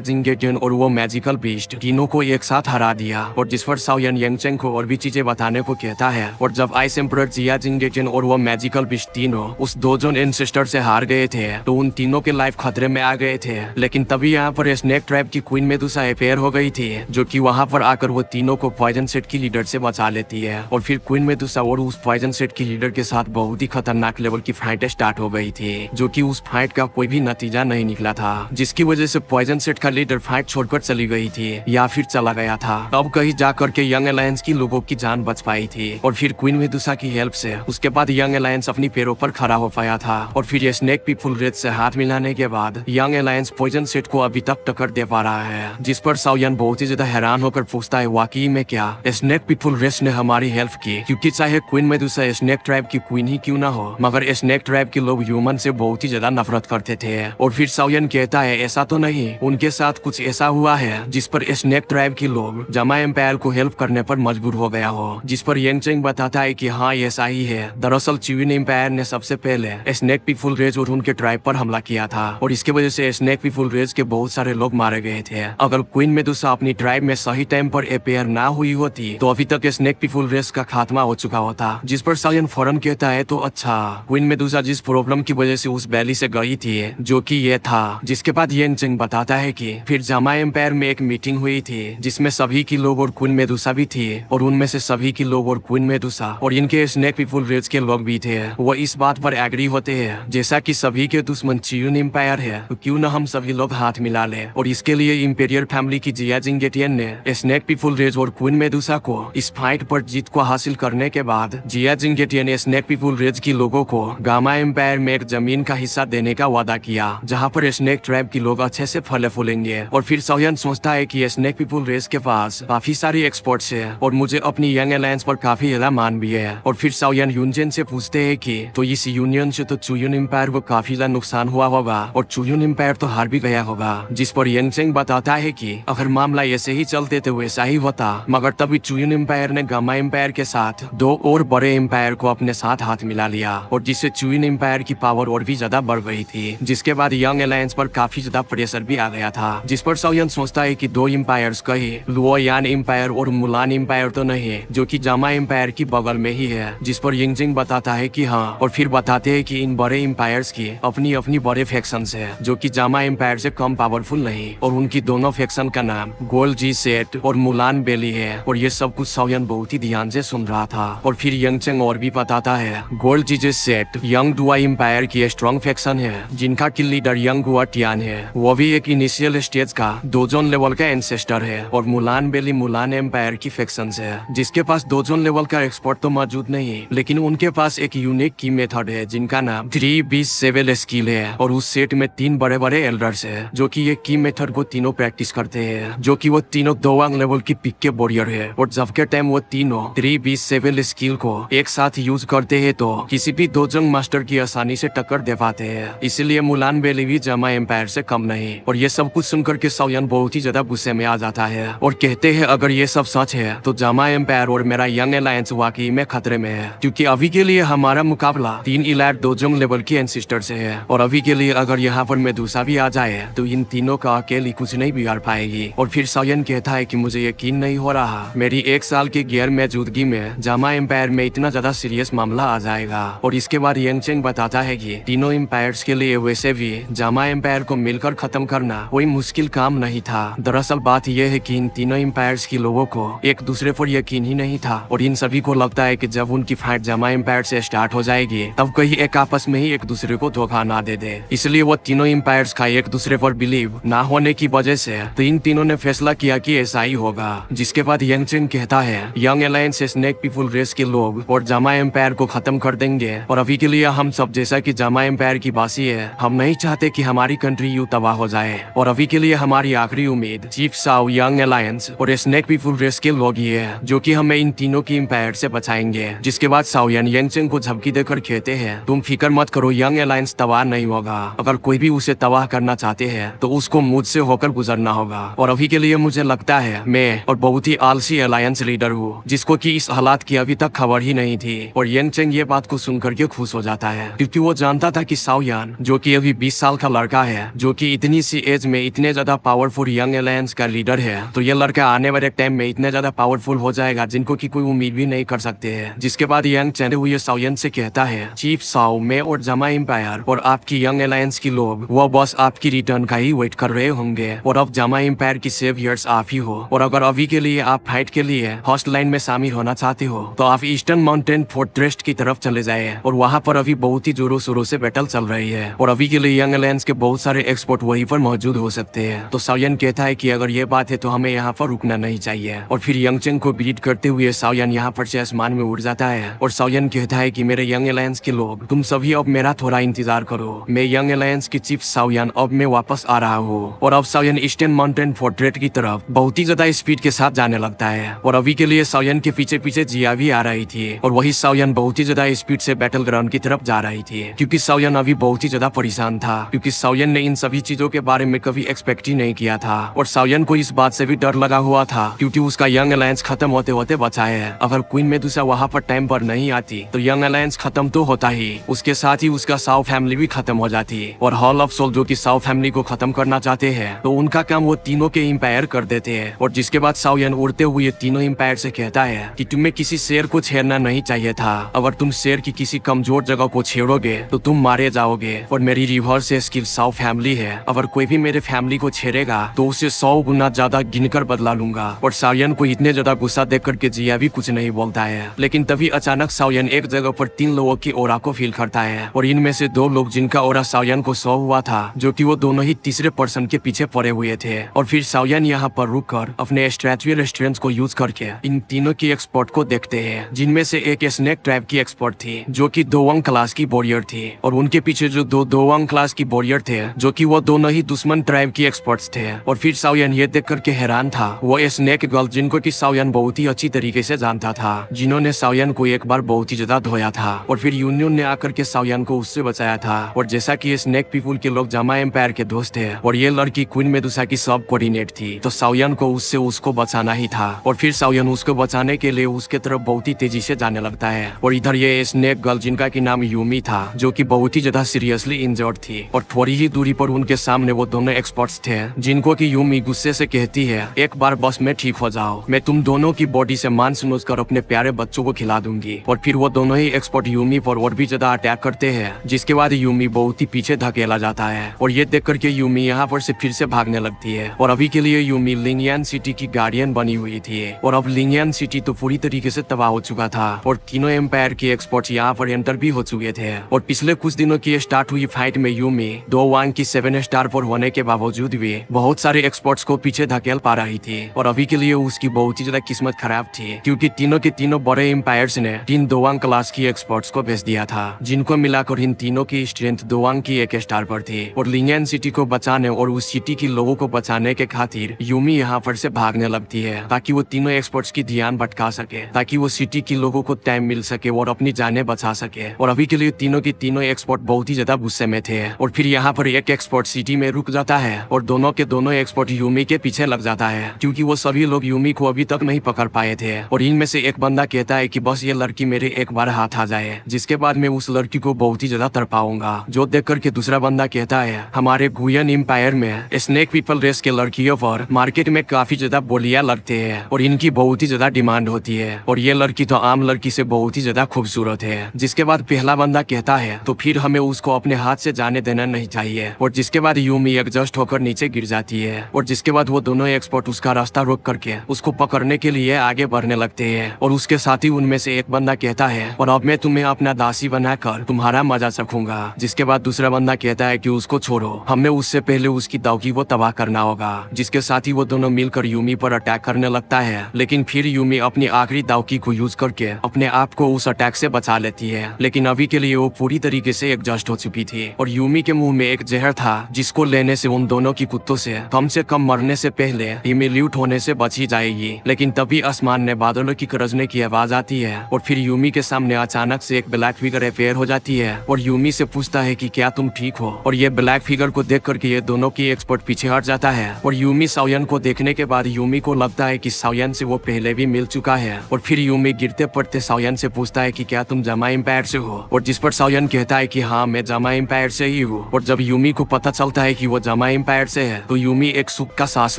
जिंगेटियन और वो मैजिकल बीस्ट तीनों को एक साथ हरा दिया। और जिस पर साओ यांगचेंग को और भी चीजें बताने को कहता है। और जब आइस एम्परर जिया जिंगेटियन और वो मैजिकल बीस्ट तीनों उस दोजोन एंसेस्टर से हार गए थे तो उन तीनों के लाइफ खतरे में आ गए थे। लेकिन तभी यहाँ पर स्नेक ट्राइब की क्वीन मेदुसा अपेयर हो गई थी, जो कि वहाँ पर आकर वो तीनों को पॉइजन सेट की लीडर से बचा लेती है। और फिर क्वीन मेदुसा और उस पॉइजन सेट की लीडर के साथ बहुत ही खतरनाक लेवल की फाइट स्टार्ट हो गई थी, जो कि उस फाइट का कोई भी नतीजा नहीं निकला था, जिसकी वजह से पॉइजन सेट का लीडर फाइट छोड़कर चली गई थी या फिर चला गया था। अब कहीं जाकर के यंग अलायंस की लोगों की जान बच पाई थी। और फिर क्वीन मेदुसा की हेल्प से उसके बाद यंग अलायंस अपनी पैरों पर खड़ा हो पाया था। और फिर ये स्नेक पीपल रेड से हाथ मिलाने के बाद यंग अलायंस पॉइजन सेट को अभी तक टक्कर दे पा रहा है, जिस पर साओयन बहुत ही ज्यादा हैरान होकर पूछता है वाकई में क्या स्नेक पीपल रेस ने हमारी हेल्प की, क्योंकि चाहे क्वीन मेदुसा स्नेक ट्राइब की क्वीन ही क्यों ना हो, मगर स्नेक ट्राइब के लोग ह्यूमन से बहुत ही ज्यादा नफरत करते थे। और फिर साओयन कहता है ऐसा तो नहीं, उनके साथ कुछ ऐसा हुआ है जिस पर स्नेक ट्राइब के लोग जामा एम्पायर को हेल्प करने पर मजबूर हो गया हो। जिस पर यांगचेंग बताता है कि हाँ ऐसा ही है, दरअसल च्यूइन एम्पायर ने सबसे पहले स्नेक पीपल रेज और उनके ट्राइब पर हमला किया था और इसके वजह से स्नेक पीपल रेज के बहुत सारे लोग मारे गए थे। अगर क्वीन मेदुसा अपनी ट्राइब में सही टाइम पर अपेयर ना हुई होती तो अभी तक स्नेक पीपल रेस का खात्मा हो चुका होता। जिस पर साओयन फौरन कहता है तो अच्छा, क्वीन मेदुसा जिस प्रॉब्लम की वजह से उस वैली से गई थी जो कि ये था। जिसके बाद यांगचेंग बताता है कि फिर जामा एम्पायर में एक मीटिंग हुई थी जिसमें सभी की लोग और क्वीन मेदुसा भी थी, और उनमें से सभी की लोग और क्वीन मेदुसा और इनके स्नेक पीपल रेज के लोग भी थे, वो इस बात पर एग्री होते हैं जैसा कि सभी के दुश्मन च्यूइन एम्पायर है तो क्यों न हम सभी लोग हाथ मिला ले। और इसके लिए इंपीरियल फैमिली की जिया जिंगेटियन ने स्नेक पीपल रेज और क्वीन मेदुसा को इस फाइट पर जीत को हासिल करने के बाद जिया जिंगेटियन स्नेक पीपल रेज की लोगों को गामा एम्पायर में एक जमीन का हिस्सा देने का वादा किया, जहाँ पर स्नेक ट्राइब की लोग अच्छे से फले फूलेंगे। और फिर साओयन सोचता है कि स्नेक पीपल रेस के पास काफी सारी एक्सपर्ट्स है और मुझे अपनी यंग अलायंस पर काफी ज्यादा मान भी है। और फिर साओयन यूनजेन से पूछते हैं कि तो इस यूनियन से तो च्यूइन एम्पायर को काफी ज्यादा नुकसान हुआ होगा और च्यूइन एम्पायर तो हार भी गया होगा। जिस पर यांगचेंग बताता है कि अगर मामला ऐसे ही चलते तो वैसा ही होता, मगर तभी च्यूइन एम्पायर ने गामा एम्पायर के साथ दो और बड़े एम्पायर को अपने साथ हाथ मिला लिया और जिससे च्यूइन एम्पायर की पावर और भी ज्यादा बढ़ गई थी। जिसके बाद यंग अलायंस पर काफी ज्यादा प्रेशर भी आ गया था। जिस पर साओयन सोचता है कि दो एम्पायर्स कहीं लुओयान एम्पायर और मुलान एम्पायर तो नहीं, जो कि जामा एम्पायर की बगल में ही है। जिस पर यांगचेंग बताता है कि हाँ, और फिर बताते हैं कि इन बड़े एम्पायर्स की अपनी अपनी बड़े फैक्शंस है जो कि जामा एम्पायर से कम पावरफुल नहीं, और उनकी दोनों फैक्शन का नाम गोल्ड जी सेट और मुलान बेली है। और ये सब कुछ साओयन बहुत ही ध्यान से सुन रहा था। और फिर यांगचेंग और भी बताता है गोल्ड जी सेट यंग दुआ एम्पायर की स्ट्रॉन्ग फैक्शन है, जिनका की लीडर यंग गुआ टियान है, वो भी एक इनिशियल स्टेज का दोजोन लेवल का एंसेस्टर है। और मुलान बेली मुलान एम्पायर की फैक्शन है, जिसके पास दोजोन लेवल का एक्सपर्ट तो मौजूद नहीं, लेकिन उनके पास एक यूनिक की मेथड है जिनका नाम 3-20 स्किल है। और उस सेट में 3 बड़े बड़े एल्डर्स है जो कि ये की मेथड को तीनों प्रैक्टिस करते हैं, जो कि वो तीनों दोवांग लेवल की पिक के वॉरियर है। और जब के टाइम वो तीनों 3-20 स्किल को एक साथ यूज करते हैं तो किसी भी दोजोंग मास्टर की आसानी से टक्कर दे पाते हैं। इसीलिए मुलान बेली भी जामा एम्पायर से कम नहीं। और ये सब कुछ सुनकर के साओयन बहुत ही ज्यादा गुस्से में आ जाता है और कहते हैं अगर ये सब सच है तो जामा एम्पायर और मेरा यंग अलायंस वाकई में खतरे में है, क्योंकि अभी के लिए हमारा मुकाबला 3 इलाइट दोजोंग लेवल की एंसेस्टर से है। और अभी के लिए अगर यहाँ पर मेदुसा भी आ जाए तो इन तीनों का अकेली कुछ नहीं बिगाड़ पाएगी। और फिर साओयन कहता है कि मुझे यकीन नहीं हो रहा मेरी 1 साल की गैर मौजूदगी में जामा एम्पायर में इतना ज्यादा सीरियस मामला आ जाएगा। और इसके बाद यांगचेंग बताता है कि तीनों एम्पायर्स के लिए वैसे भी जामा एम्पायर को मिलकर खत्म करना कोई मुश्किल काम नहीं था। दरअसल बात यह है कि इन तीनों एम्पायर्स के लोगों को एक दूसरे पर यकीन ही नहीं था और इन सभी को लगता है कि जब उनकी फाइट जामा एम्पायर से स्टार्ट हो जाएगी तब कहीं एक आपस में ही एक दूसरे को धोखा ना दे दे। इसलिए वो तीनों एम्पायर्स का एक दूसरे पर बिलीव ना होने की वजह से तो इन तीनों ने फैसला किया कि ऐसा ही होगा। जिसके बाद यांगचेंग कहता है young alliance snake people race के लोग और जामा एम्पायर को खत्म कर देंगे और अभी के लिए हम सब जैसा कि जामा एम्पायर की बासी है, हम नहीं चाहते कि हमारी कंट्री यूं तबाह हो जाए। और अभी के लिए हमारी आखिरी उम्मीद चीफ साओ, यंग अलायंस और स्नेक पीपल रेस के लोग ही है जो कि हमें इन तीनों की एम्पायर से बचाएंगे। जिसके बाद साओयन यांगचेंग को झपकी देकर कहते हैं तुम फिक्र मत करो, यंग अलायंस तबाह नहीं होगा। अगर कोई भी उसे तबाह करना चाहते हैं तो उसको मुझसे होकर गुजरना होगा। और अभी के लिए मुझे लगता है मैं और बहुत ही आलसी अलायंस लीडर हूँ जिसको कि इस हालात की अभी तक खबर ही नहीं थी। और यांगचेंग ये बात को सुनकर के खुश हो जाता है क्योंकि वो जानता था कि साओयान, जो कि अभी 20 साल का लड़का है, जो कि इतनी सी एज में इतने ज्यादा पावरफुल यंग एलायंस का लीडर है, तो ये लड़का आने वाले टाइम में इतने ज्यादा पावरफुल हो जाएगा जिनको की कोई उम्मीद भी नहीं कर सकते हैं। जिसके बाद यंग चेंडे हुए साओयान से कहता है, चीफ साओ, मैं और जामा एम्पायर और आपकी यंग एलायंस की लोग वो बस आपकी रिटर्न का ही वेट कर रहे होंगे, और अब जामा एम्पायर की सेवियर्स आप ही हो। और अगर अभी के लिए आप फाइट के लिए हॉस्ट लाइन में शामिल होना चाहते हो तो आप ईस्टर्न माउंटेन फोर्ट्रेस की तरफ चले जाए, और वहाँ पर अभी बहुत ही जोरों शोरों से बैटल चल रही है, और अभी के लिए यंग एलायंस के बहुत सारे एक्सपर्ट वहीं पर मौजूद हो सकते हैं। तो साओयान कहता है कि अगर ये बात है तो हमें यहाँ पर रुकना नहीं चाहिए, और फिर यंगचेंग को बीट करते हुए साओयान यहाँ पर से आसमान में उड़ जाता है। और साओयान कहता है कि मेरे यंग एलायंस के लोग, तुम सभी अब मेरा थोड़ा इंतजार करो, मैं यंग एलायंस की चीफ साओयान अब मैं वापस आ रहा हूँ। और अब साओयान ईस्टर्न माउंटेन फोर्ट्रेस की तरफ बहुत ही ज्यादा स्पीड के साथ जाने लगता है, और अभी के लिए साओयान के पीछे पीछे जिया भी आ रही थी, और वही साओयान बहुत ही ज्यादा स्पीड से बैटल ग्राउंड की तरफ जा रही थी, क्योंकि साओयान अभी बहुत ही ज्यादा परेशान था, क्योंकि साओयान ने इन सभी चीजों के बारे में कभी एक्सपेक्ट ही नहीं किया था। और साओयान को इस बात से भी डर लगा हुआ था क्योंकि उसका यंग अलायंस खत्म होते होते बचा है। अगर क्वीन मेडुसा वहाँ पर टाइम पर नहीं आती तो यंग अलायंस खत्म तो होता ही, उसके साथ ही उसका साओ फैमिली भी खत्म हो जाती। और हॉल ऑफ सोल जो कि साओ फैमिली को खत्म करना चाहते हैं, तो उनका काम वो तीनों के इम्पायर कर देते हैं। और जिसके बाद साओयान उड़ते हुए तीनों इम्पायर से कहता है कि तुम्हें किसी शेर को छेड़ना नहीं चाहिए था, अगर तुम शेर की किसी कमजोर जगह को छेड़ोगे तो तुम मारे जाओगे, और मेरी रिवर्स स्किल साओ फैमिली है, अगर कोई भी मेरे फैमिली को छेड़ेगा तो उसे 100 गुना ज्यादा गिनकर बदला लूंगा। और साओयान को इतने ज्यादा गुस्सा देख करके जिया भी कुछ नहीं बोलता है, लेकिन तभी अचानक साओयान एक जगह पर 3 लोगों की ओरा को फील करता है, और इनमें से 2 लोग जिनका ओरा साओयान को 100 हुआ था, जो कि वो दोनों ही तीसरे पर्सन के पीछे पड़े हुए थे। और फिर साओयान यहाँ पर रुककर अपने स्ट्रेचुअल स्ट्रेंथ को यूज करके इन तीनों की एक्सपर्ट को देखते हैं, जिनमें से एक स्नेक ट्राइब की एक्सपर्ट थी, जो कि दोवांग क्लास की वॉरियर थी, और उनके पीछे जो 2 दोवांग क्लास की वॉरियर थे, जो कि वो दोनों ही दुश्मन ट्राइब की एक्सपर्ट्स थे। और फिर साओयान ये देख करके हैरान था, वो स्नेक गर्ल जिनको कि साओयान बहुत ही अच्छी तरीके से जानता था, जिन्होंने साओयान को एक बार बहुत ही ज्यादा धोया था, और फिर यूनियन ने आकर के साओयान को उससे बचाया था। और जैसा कि स्नेक पीपुल के लोग जामा एम्पायर के दोस्त थे, और ये लड़की क्वीन मेडुसा की सब कोऑर्डिनेट थी, तो साओयान को उससे उसको बचाना ही था। और फिर साओयान उसको बचाने के लिए उसके तरफ बहुत ही तेजी से जाने लगता है। और इधर ये स्नेक गर्ल जिनका की नाम यूमी था, जो कि बहुत ही ज्यादा सीरियसली इंजर्ड थी, और थोड़ी ही दूरी पर उनके सामने वो दोनों एक्सपर्ट्स थे, जिनको की यूमी गुस्से से कहती है, एक बार बस में ठीक हो जाओ, मैं तुम दोनों की बॉडी से मांस नोच कर अपने प्यारे बच्चों को खिला दूंगी। और फिर वो दोनों ही एक्सपर्ट यूमी पर और भी ज्यादा अटैक करते हैं, जिसके बाद यूमी बहुत ही पीछे धकेला जाता है, और ये देख करके यूमी यहाँ पर से फिर से भागने लगती है। और अभी के लिए यूमी लिंगियान सिटी की गार्डियन बनी हुई थी, और अब लिंगियान सिटी तो पूरी तरीके से तबाह हो चुका था, और तीनों एम्पायर के एक्सपर्ट यहाँ पर एंटर भी हो चुके थे। और पिछले कुछ दिनों की स्टार्ट हुई फाइट में यूमी दोवांग की 7 स्टार पर होने के बावजूद भी बहुत सारे एक्सपर्ट्स को पीछे धकेल पा रही थी, और अभी के लिए उसकी बहुत ही ज्यादा किस्मत खराब थी, क्योंकि तीनों के तीनों बड़े एम्पायर्स ने 3 दोवांग क्लास की एक्सपर्ट्स को भेज दिया था, जिनको मिलाकर इन तीनों की स्ट्रेंथ दोवांग की 1 स्टार पर थी। और लिंगियान सिटी को बचाने और उस सिटी के लोगों को बचाने के खातिर यूमी यहाँ पर से भागने लगती है, ताकि वो तीनों एक्सपर्ट्स की ध्यान भटका सके, ताकि वो सिटी के लोगों को टाइम मिल सके और अपनी जानें बचा सके। और अभी के लिए तीनों की तीनों एक्सपर्ट बहुत ही ज्यादा गुस्से में थे। और फिर यहाँ पर एक एक्सपर्ट सिटी में रुक जाता है, और दोनों के दोनों एक्सपर्ट यूमी के पीछे लग जाता है, क्योंकि वो सभी लोग यूमी को अभी तक नहीं पकड़ पाए थे। और इनमें से एक बंदा कहता है कि बस ये लड़की मेरे एक बार हाथ आ जाए, जिसके बाद मैं उस लड़की को बहुत ही ज्यादा तड़पाऊंगा। जो देख करके दूसरा बंदा कहता है, हमारे गुयन एम्पायर में स्नेक पीपल रेस के लड़कियों पर मार्केट में काफी ज्यादा बोलियां लगते हैं, और इनकी बहुत ही ज्यादा डिमांड होती है, और ये लड़की तो आम लड़की से बहुत ही ज्यादा खूबसूरत है। जिसके बाद पहला बंदा कहता है, तो फिर हमें उसको अपने हाथ से जाने देना नहीं चाहिए। और जिसके बाद यूमी एडजस्ट होकर नीचे गिर जाती है, और जिसके बाद वो दोनों एक्सपर्ट उसका रास्ता रोक करके उसको पकड़ने के लिए आगे बढ़ने लगते हैं। और उसके साथ ही उनमें से एक बंदा कहता है, और अब मैं तुम्हें अपना दासी बनाकर तुम्हारा मजा चखूंगा। जिसके बाद दूसरा बंदा कहता है कि उसको छोड़ो, हमें उससे पहले उसकी दावकी को तबाह करना होगा। जिसके साथ ही वो दोनों मिलकर यूमी पर अटैक करने लगता है, लेकिन फिर यूमी अपनी आखिरी दावकी को यूज करके अपने आप को उस अटैक से बचा लेती है। लेकिन अभी के लिए वो पूरी तरीके से एडजस्ट हो चुकी थी, और यूमी के मुंह में एक जहर था, जिसको लेने से उन दोनों की कुत्तों से कम मरने से पहले इमिल्यूट होने से बची जाएगी। लेकिन तभी आसमान में बादलों की गरजने की आवाज आती है, और फिर यूमी के सामने अचानक से एक ब्लैक फिगर अपेयर हो जाती है, और यूमी से पूछता है कि क्या तुम ठीक हो। और ये ब्लैक फिगर को देख करके ये दोनों की एक्सपर्ट पीछे हट जाता है, और यूमी साओयान को देखने के बाद यूमी को लगता है कि साओयान से वो पहले भी मिल चुका है। और फिर यूमी गिरते पड़ते साओयान से पूछता है कि क्या तुम जामा एम्पायर से हो। और जिस पर साओयान कहता है कि हाँ मैं जामा एम्पायर से ही हूँ। और जब यूमी को पता चलता है कि वो जामा एम्पायर से है तो यूमी एक सुख का सांस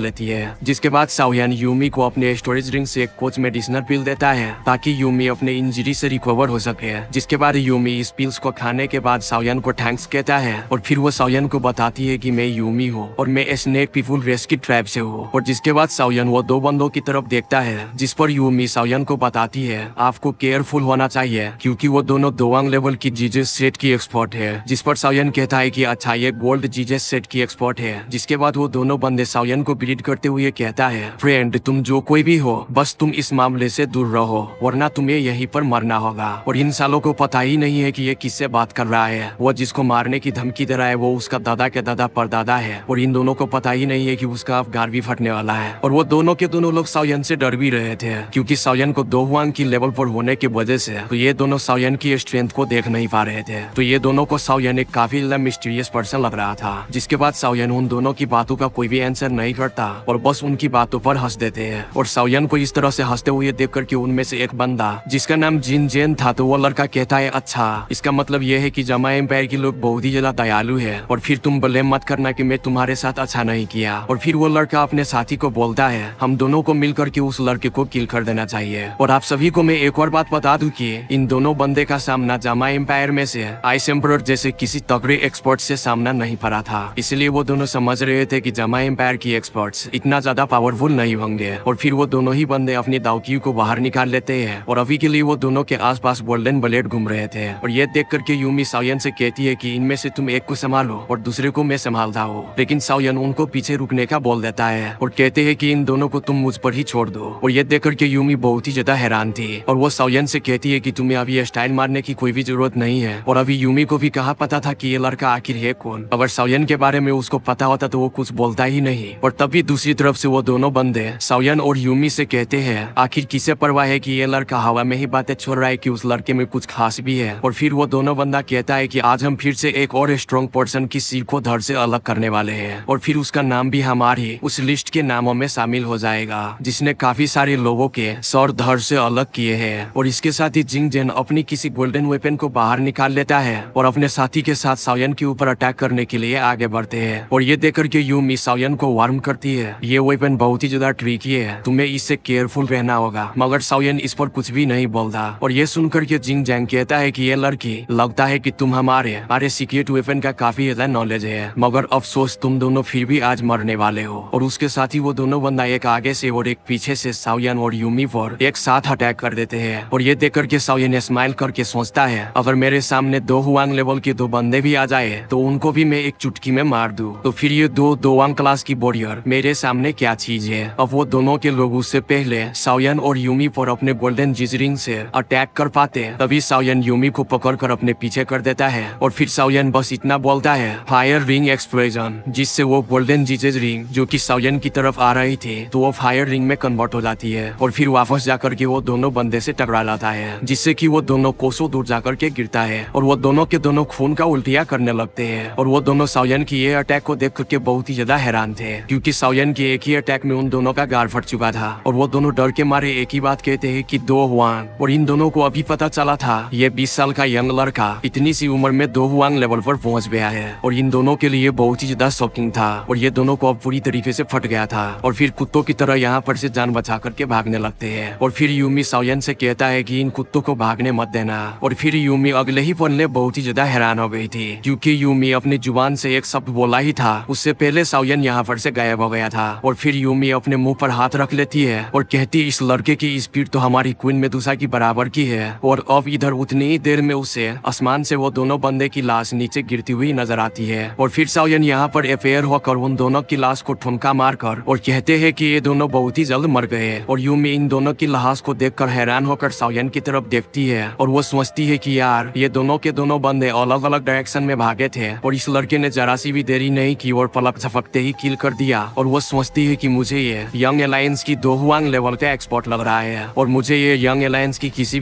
लेती है। जिसके बाद साओयन यूमी को अपने स्टोरेज रिंग से एक कोच मेडिसिनल पिल देता है ताकि यूमी अपने इंजरी से रिकवर हो सके। जिसके बाद यूमी इस पिल्स को खाने के बाद साओयन को थैंक्स कहता है और फिर वो साओयन को बताती है कि मैं यूमी हूँ और मैं स्नेक पीपुल रेस्क्यू ट्राइब से हूँ। और जिसके बाद साओयन वो दो बंदों की तरफ देखता है जिस पर यूमी साओयन को बताती है आपको केयरफुल होना चाहिए क्योंकि वो दोनों दोवांग लेवल की जीजेस सेट की एक्सपर्ट है। जिस पर साओयन कहता है कि अच्छा ये गोल्ड जीजेस सेट की एक्सपर्ट है। जिसके बाद वो दोनों बंदे साओयन को ग्रीट करते हुए कहता है फ्रेंड तुम जो कोई भी हो बस तुम इस मामले से दूर रहो वरना तुम्हें यहीं पर मरना होगा। और इन सालों को पता ही नहीं है कि ये किससे बात कर रहा है। वो जिसको मारने की धमकी दे रहा है वो उसका दादा के दादा परदादा है और इन दोनों को पता ही नहीं है कि उसका अब गार भी फटने वाला है। और वो दोनों के दोनों लोग साओयन से डर भी रहे थे क्योंकि साओयन को दो हुआंग की लेवल पर होने की वजह से तो ये दोनों साओयन की स्ट्रेंथ को देख नहीं पा रहे थे। तो ये दोनों को साओयन एक काफी मिस्टीरियस पर्सन लग रहा था। जिसके बाद साओयन उन दोनों की बातों का कोई भी आंसर नहीं करता और बस उनकी बातों पर हंस देते हैं। और साओयन को इस तरह से हंसते हुए देख कर उनमें से एक बंदा जिसका नाम जिन जेन था तो वो लड़का कहता है अच्छा इसका मतलब ये है कि जामा एम्पायर के लोग बहुत ही ज्यादा दयालु है और फिर तुम ब्लेम मत करना कि मैं तुम्हारे साथ अच्छा नहीं किया। और फिर वो लड़का अपने साथी को बोलता है हम दोनों को मिलकर के उस लड़के को किल कर देना चाहिए। और आप सभी को मैं एक और बात बता दूं कि इन दोनों बंदे का सामना जामा एम्पायर में से आइस एम्परर जैसे किसी तगड़े एक्सपर्ट से सामना नहीं पड़ा था। इसलिए वो दोनों समझ रहे थे कि जामा एम्पायर की एक्सपर्ट्स इतना ज्यादा पावरफुल नहीं होंगे। और फिर वो दोनों ही बंदे अपनी दावकी को बाहर निकाल लेते हैं और अभी के लिए वो दोनों के आसपास गोल्डन ब्लेड घूम रहे थे। और ये देख करके यूमी साओयन से कहती है कि इनमें से तुम एक को संभालो और दूसरे को मैं संभालता हूँ। लेकिन साओयन उनको पीछे रुकने का बोल देता है और कहते हैं कि इन दोनों को तुम मुझ पर ही छोड़ दो। और ये देख करके यूमी बहुत ही ज्यादा हैरान थी और वो साओयन से कहती है कि तुम्हें अभी ये स्टाइल मारने की कोई भी जरूरत नहीं है। और अभी यूमी को भी कहा पता था कि ये लड़का आखिर है कौन। अगर साओयन के बारे में उसको पता होता तो वो कुछ बोलता ही नहीं। और तभी दूसरी तरफ से वो दोनों बंदे साओयन और यूमी से कहते हैं आखिर किसे परवाह है कि ये लड़का हवा में ही बातें छोड़ रहा है कि उस लड़के में कुछ खास भी है। और फिर वो दोनों बंदा कहता है कि आज हम फिर से एक और स्ट्रॉन्ग पर्सन की सिर को धड़ से अलग करने वाले हैं और फिर उसका नाम भी हमारी उस लिस्ट के नामों में शामिल हो जाएगा जिसने काफी सारे लोगों के सर धड़ से अलग किए हैं। और इसके साथ ही जिंग जेन अपनी किसी गोल्डन वेपन को बाहर निकाल लेता है और अपने साथी के साथ साओयन के ऊपर अटैक करने के लिए आगे बढ़ते हैं। और ये देख करके यूमी साओयन को वार्न करती है ये वेपन बहुत ही ज्यादा ट्रिकी है तुम्हें इससे केयरफुल रहना होगा। मगर साओयन इस पर कुछ भी नहीं बोलता। और ये सुनकर के जिंग जैंग कहता है कि ये लड़की लगता है कि तुम हमारे सीक्रेट वेपन का काफी ज्यादा नॉलेज है मगर अफसोस तुम दोनों फिर भी आज मरने वाले हो। और उसके साथ ही वो दोनों बंदा एक आगे से और एक पीछे से साओयन और यूमी पर एक साथ अटैक कर देते हैं। और ये देख करके साओयन स्माइल करके सोचता है अगर मेरे सामने दो हुआंग लेवल के दो बंदे भी आ जाए तो उनको भी मैं एक चुटकी में मार दूं तो फिर ये दो दोवांग क्लास की वॉरियर मेरे सामने क्या चीज है। अब वो दोनों के लोग उससे पहले साओयन और यूमी पर अपने गोल्डन जिजरिंग से अटैक कर पाते तभी साओयन यूमी को पकड़कर अपने पीछे कर देता है। और फिर साओयन बस इतना बोलता है फायर रिंग एक्सप्लोजन जिससे वो गोल्डन जीजेस रिंग जो कि साओयन की तरफ आ रही थी तो वो फायर रिंग में कन्वर्ट हो जाती है और फिर वापस जाकर के वो दोनों बंदे से टकरा लाता है जिससे कि वो दोनों कोसों दूर जाकर के गिरता है और वो दोनों के दोनों खून का उल्टिया करने लगते हैं। और वो दोनों साओयन की ये अटैक को देख करके बहुत ही ज्यादा हैरान थे क्योंकि साओयन के एक ही अटैक में उन दोनों का गार फट चुका था। और वो दोनों डर के मारे एक ही बात कहते हैं कि दो हुआंग। और इन दोनों को अभी पता चला था ये 20 साल का यंग लड़का इतनी सी उम्र में दो हुआंग लेवल पर पहुंच गया है। और इन दोनों के लिए बहुत ही ज्यादा शॉकिंग था और ये दोनों को अब पूरी तरीके से फट गया था और फिर कुत्तों की तरह यहाँ पर से जान बचा करके भागने लगते हैं। और फिर यूमी साओयन से कहता है कि इन कुत्तों को भागने मत देना। और फिर यूमी अगले ही पल में बहुत ही ज्यादा हैरान हो गई थी क्योंकि यूमी अपनी जुबान से एक शब्द बोला ही था उससे पहले साओयन यहाँ पर से गायब हो गया था। और फिर यूमी अपने मुंह पर हाथ रख लेती है और कहती इस लड़के की स्पीड तो हमारी क्वीन मेदुसा की बराबर की है। और अब इधर उतनी ही देर में उसे आसमान से वो दोनों बंदे की लाश नीचे गिरती हुई नजर आती है। और फिर साओयन यहाँ पर अफेयर होकर उन दोनों की लाश को ठुमका मारकर और कहते हैं कि ये दोनों बहुत ही जल्द मर गए। और यूमी इन दोनों की लाश को देखकर हैरान होकर साओयन की तरफ देखती है और वो सोचती है कि यार ये दोनों के दोनों बंदे अलग अलग डायरेक्शन में भागे थे और इस लड़के ने जरा सी भी देरी नहीं की और पलक झपकते ही किल कर दिया। और वो सोचती है कि मुझे ये यंग अलायंस की दो हुआंग लेवल का एक्सपर्ट लग रहा है और मुझे ये यंग अलायंस की किसी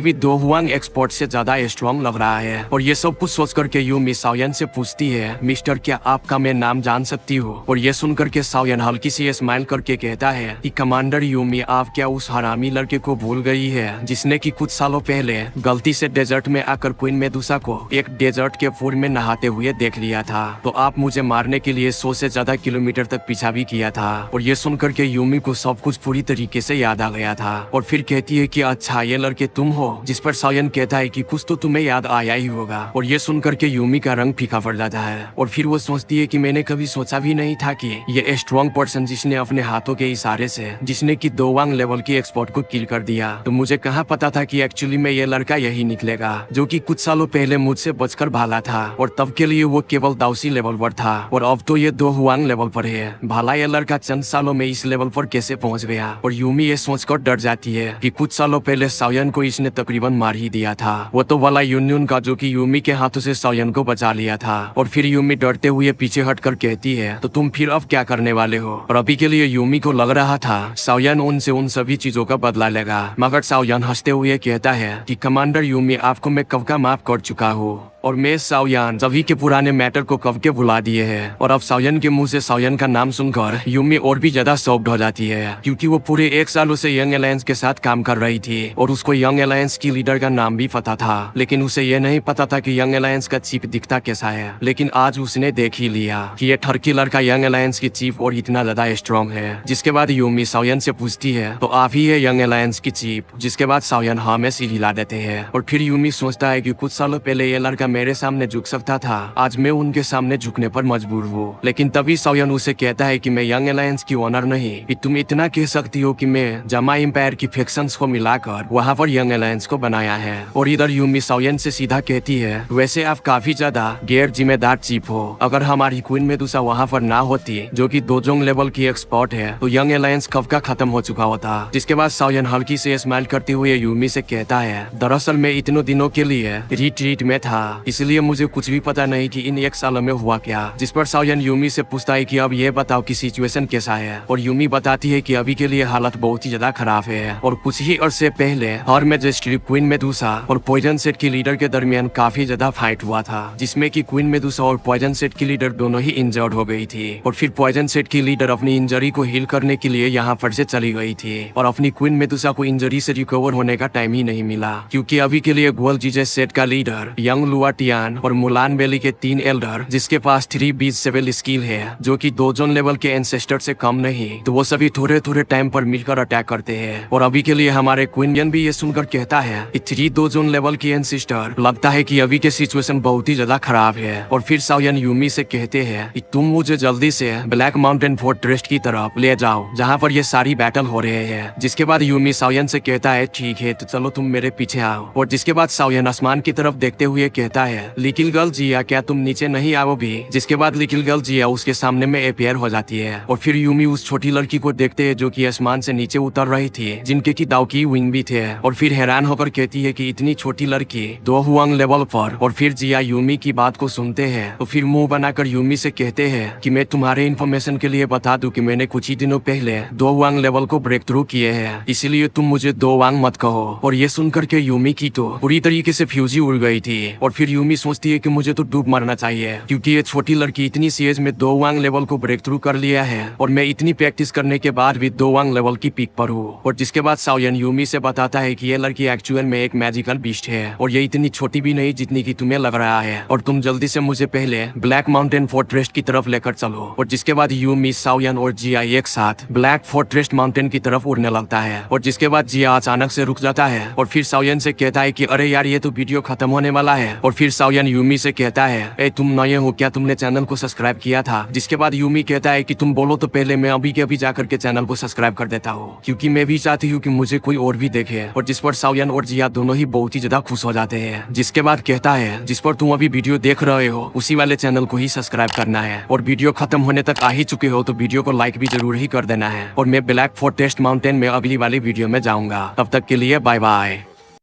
भी दो हुआंग एक्सपर्ट से ज्यादा स्ट्रॉन्ग लग रहा है। और ये सब कुछ सोच करके यूमी साओयन से पूछती है मिस्टर क्या आपका मैं नाम जान सकती हूँ। और ये सुनकर के साओयन हल्की सी स्माइल करके कहता है कि कमांडर यूमी आप क्या उस हरामी लड़के को भूल गई है जिसने कि कुछ सालों पहले गलती से डेजर्ट में आकर क्वीन मेदुसा को एक डेजर्ट के पूल में नहाते हुए देख लिया था, तो आप मुझे मारने के लिए 100 से ज्यादा किलोमीटर तक पीछा भी किया था। और ये सुनकर के यूमी को सब कुछ पूरी तरीके से याद आ गया था और फिर कहती है कि अच्छा ये लड़के तुम हो। जिस पर सायन कहता है कि कुछ तो तुम्हें याद आया ही होगा। और ये सुनकर के यूमी का रंग फीका पड़ जाता है और फिर वो सोचती है कि मैंने कभी सोचा भी नहीं था कि ये स्ट्रॉन्ग पर्सन जिसने अपने हाथों के इशारे से जिसने की दोवांग लेवल की एक्सपर्ट को किल कर दिया, तो मुझे कहाँ पता था कि एक्चुअली में ये लड़का यही निकलेगा जो कि कुछ सालों पहले मुझसे बचकर भाला था और तब के लिए वो केवल दाउसी लेवल पर था और अब तो ये दो हुआंग लेवल पर है। भला ये लड़का चंद सालों में इस लेवल पर कैसे पहुंच गया। और यूमी ये सोचकर डर जाती है कि कुछ सालों पहले सायन को इसने तकरीबन मार ही दिया था, वो तो वाला यूनियन का जो कि यूमी के हाथों से सायन को बचा लिया था। और फिर यूमी डरते हुए पीछे हटकर कहती है तो तुम फिर अब क्या करने वाले हो। और अभी के लिए यूमी को लग रहा था सायन उनसे उन सभी चीजों का बदला लेगा, मगर सायन हंसते हुए कहता है कि कमांडर यूमी आपको मैं कब का माफ कर चुका हूँ और मैं सायन सभी के पुराने मैटर को कब के भुला दिए हैं। और अब सायन के मुंह से सायन का नाम सुनकर यूमी और भी ज्यादा शॉक्ड हो जाती है, क्योंकि वो पूरे 1 सालों से यंग अलायंस के साथ काम कर रही थी और उसको यंग अलायंस की लीडर का नाम भी पता था, लेकिन उसे ये नहीं पता था कि यंग अलायंस का चीफ दिखता कैसा है। लेकिन आज उसने देख ही लिया कि ये ठरकी लड़का यंग अलायंस की चीफ और इतना ज्यादा स्ट्रॉन्ग है। जिसके बाद यूमी सायन से पूछती है तो आप ही है यंग अलायंस की चीफ। जिसके बाद सायन हाँ में सिर हिला देते हैं और फिर यूमी सोचता है कि कुछ सालों पहले ये लड़का मेरे सामने झुक सकता था, आज मैं उनके सामने झुकने पर मजबूर हूँ। लेकिन तभी सायन उसे कहता है कि मैं यंग अलायंस की ओनर नहीं, कि तुम इतना कह सकती हो कि मैं जमा एम्पायर की फैक्शंस को मिलाकर वहाँ पर यंग अलायंस को बनाया है। और इधर यूमी सायन से सीधा कहती है वैसे आप काफी ज्यादा गैर जिम्मेदार चीफ हो, अगर हमारी क्वीन मेदुसा वहाँ पर ना होती जो कि दोजोंग लेवल की एक्सपर्ट है तो यंग अलायंस कब का खत्म हो चुका होता। जिसके बाद सायन हल्की से स्माइल करते हुए यूमी से कहता है दरअसल मैं इतने दिनों के लिए रिट्रीट में था, इसलिए मुझे कुछ भी पता नहीं कि इन 1 सालों में हुआ क्या। जिस पर सायन यूमी से पूछता है कि अब ये बताओ कि सिचुएशन कैसा है। और यूमी बताती है कि अभी के लिए हालत बहुत ही ज्यादा खराब है और कुछ ही अरसे पहले हर मैजिस्ट्रेट क्वीन मेदुसा और पॉइजन सेट की लीडर के दरमियान काफी ज्यादा फाइट हुआ था, जिसमें कि क्वीन मेदुसा और पॉइजन सेट की लीडर दोनों ही इंजर्ड हो गई थी। और फिर पॉइजन सेट की लीडर अपनी इंजरी को हील करने के लिए यहाँ पर से चली गई थी और अपनी क्वीन मेदुसा को इंजरी से रिकवर होने का टाइम ही नहीं मिला, क्योंकि अभी के लिए ग्वल जीजेस सेट का लीडर यंग लुआटियान और मुलान वैली के 3 एल्डर जिसके पास 3 बीच सेवल स्किल है जो कि दोजोन लेवल के एंसेस्टर से कम नहीं, तो वो सभी थोड़े थोड़े टाइम पर मिलकर अटैक करते हैं। और अभी के लिए हमारे क्वीन भी ये सुनकर कहता है कि 3 दोजोन लेवल की एंसेस्टर लगता है कि अभी के सिचुएशन बहुत ही ज्यादा खराब है। और फिर सायन यूमी से कहते हैं कि तुम मुझे जल्दी से ब्लैक माउंटेन फोर्ट्रेस की तरफ ले जाओ जहाँ पर ये सारी बैटल हो रहे हैं। जिसके बाद यूमी सायन से कहता है ठीक है तो चलो तुम मेरे पीछे आओ। और जिसके बाद सायन आसमान की तरफ देखते हुए कहता है लिटिल गर्ल जिया क्या तुम नीचे नहीं आओगी। जिसके बाद लिटिल गर्ल जिया उसके सामने में अपेयर हो जाती है और फिर यूमी उस छोटी लड़की को देखते हैं जो कि आसमान से नीचे उतर रही थी, जिनके की दाव की विंग भी थे। और फिर हैरान होकर कहती है कि इतनी छोटी लड़की 2 हुआंग लेवल पर। और फिर जिया यूमी की बात को सुनते हैं तो फिर मुंह बनाकर यूमी से कहते हैं कि मैं तुम्हारे इन्फॉर्मेशन के लिए बता दूं कि मैंने कुछ ही दिनों पहले 2 हुआंग लेवल को ब्रेक थ्रू किए हैं, इसीलिए तुम मुझे 2 वांग मत कहो। और ये सुनकर के यूमी की तो पूरी तरीके से फ्यूजी उड़ गई थी और फिर यूमी सोचती है कि मुझे तो डूब मरना चाहिए, क्योंकि ये छोटी लड़की इतनी सी एज में 2 वांग लेवल को ब्रेक थ्रू कर लिया है और मैं इतनी प्रैक्टिस करने के बाद भी 2 वांग लेवल की पीक पर हूँ। और जिसके बाद सायन यूमी से बताता है कि ये लड़की एक्चुअल में एक मैजिकल बीस्ट है और ये इतनी छोटी भी नहीं जितनी की तुम्हें लग रहा है, और तुम जल्दी से मुझे पहले ब्लैक माउंटेन फोर्ट्रेस की तरफ लेकर चलो। और जिसके बाद यूमी, सायन और जिया एक साथ ब्लैक फोर्ट्रेस माउंटेन की तरफ उड़ने लगता है। और जिसके बाद जिया अचानक से रुक जाता है और फिर सायन से कहता है कि अरे यार ये तो वीडियो खत्म होने वाला है। और फिर सायन यूमी से कहता है ए तुम नए हो क्या, तुमने चैनल को सब्सक्राइब किया था। जिसके बाद यूमी कहता है कि तुम बोलो तो पहले मैं अभी के अभी जाकर के चैनल को सब्सक्राइब कर देता हूँ, क्योंकि मैं भी चाहती हूँ कि मुझे कोई और भी देखे। और जिस पर सायन और जिया दोनों ही बहुत ही ज्यादा खुश हो जाते हैं। जिसके बाद कहता है जिस पर तुम अभी वीडियो देख रहे हो उसी वाले चैनल को ही सब्सक्राइब करना है, और वीडियो खत्म होने तक आ ही चुके हो तो वीडियो को लाइक भी जरूर ही कर देना है। और मैं ब्लैक फोर्ट्रेस माउंटेन में अगली वाली वीडियो में जाऊंगा, तब तक के लिए बाय बाय।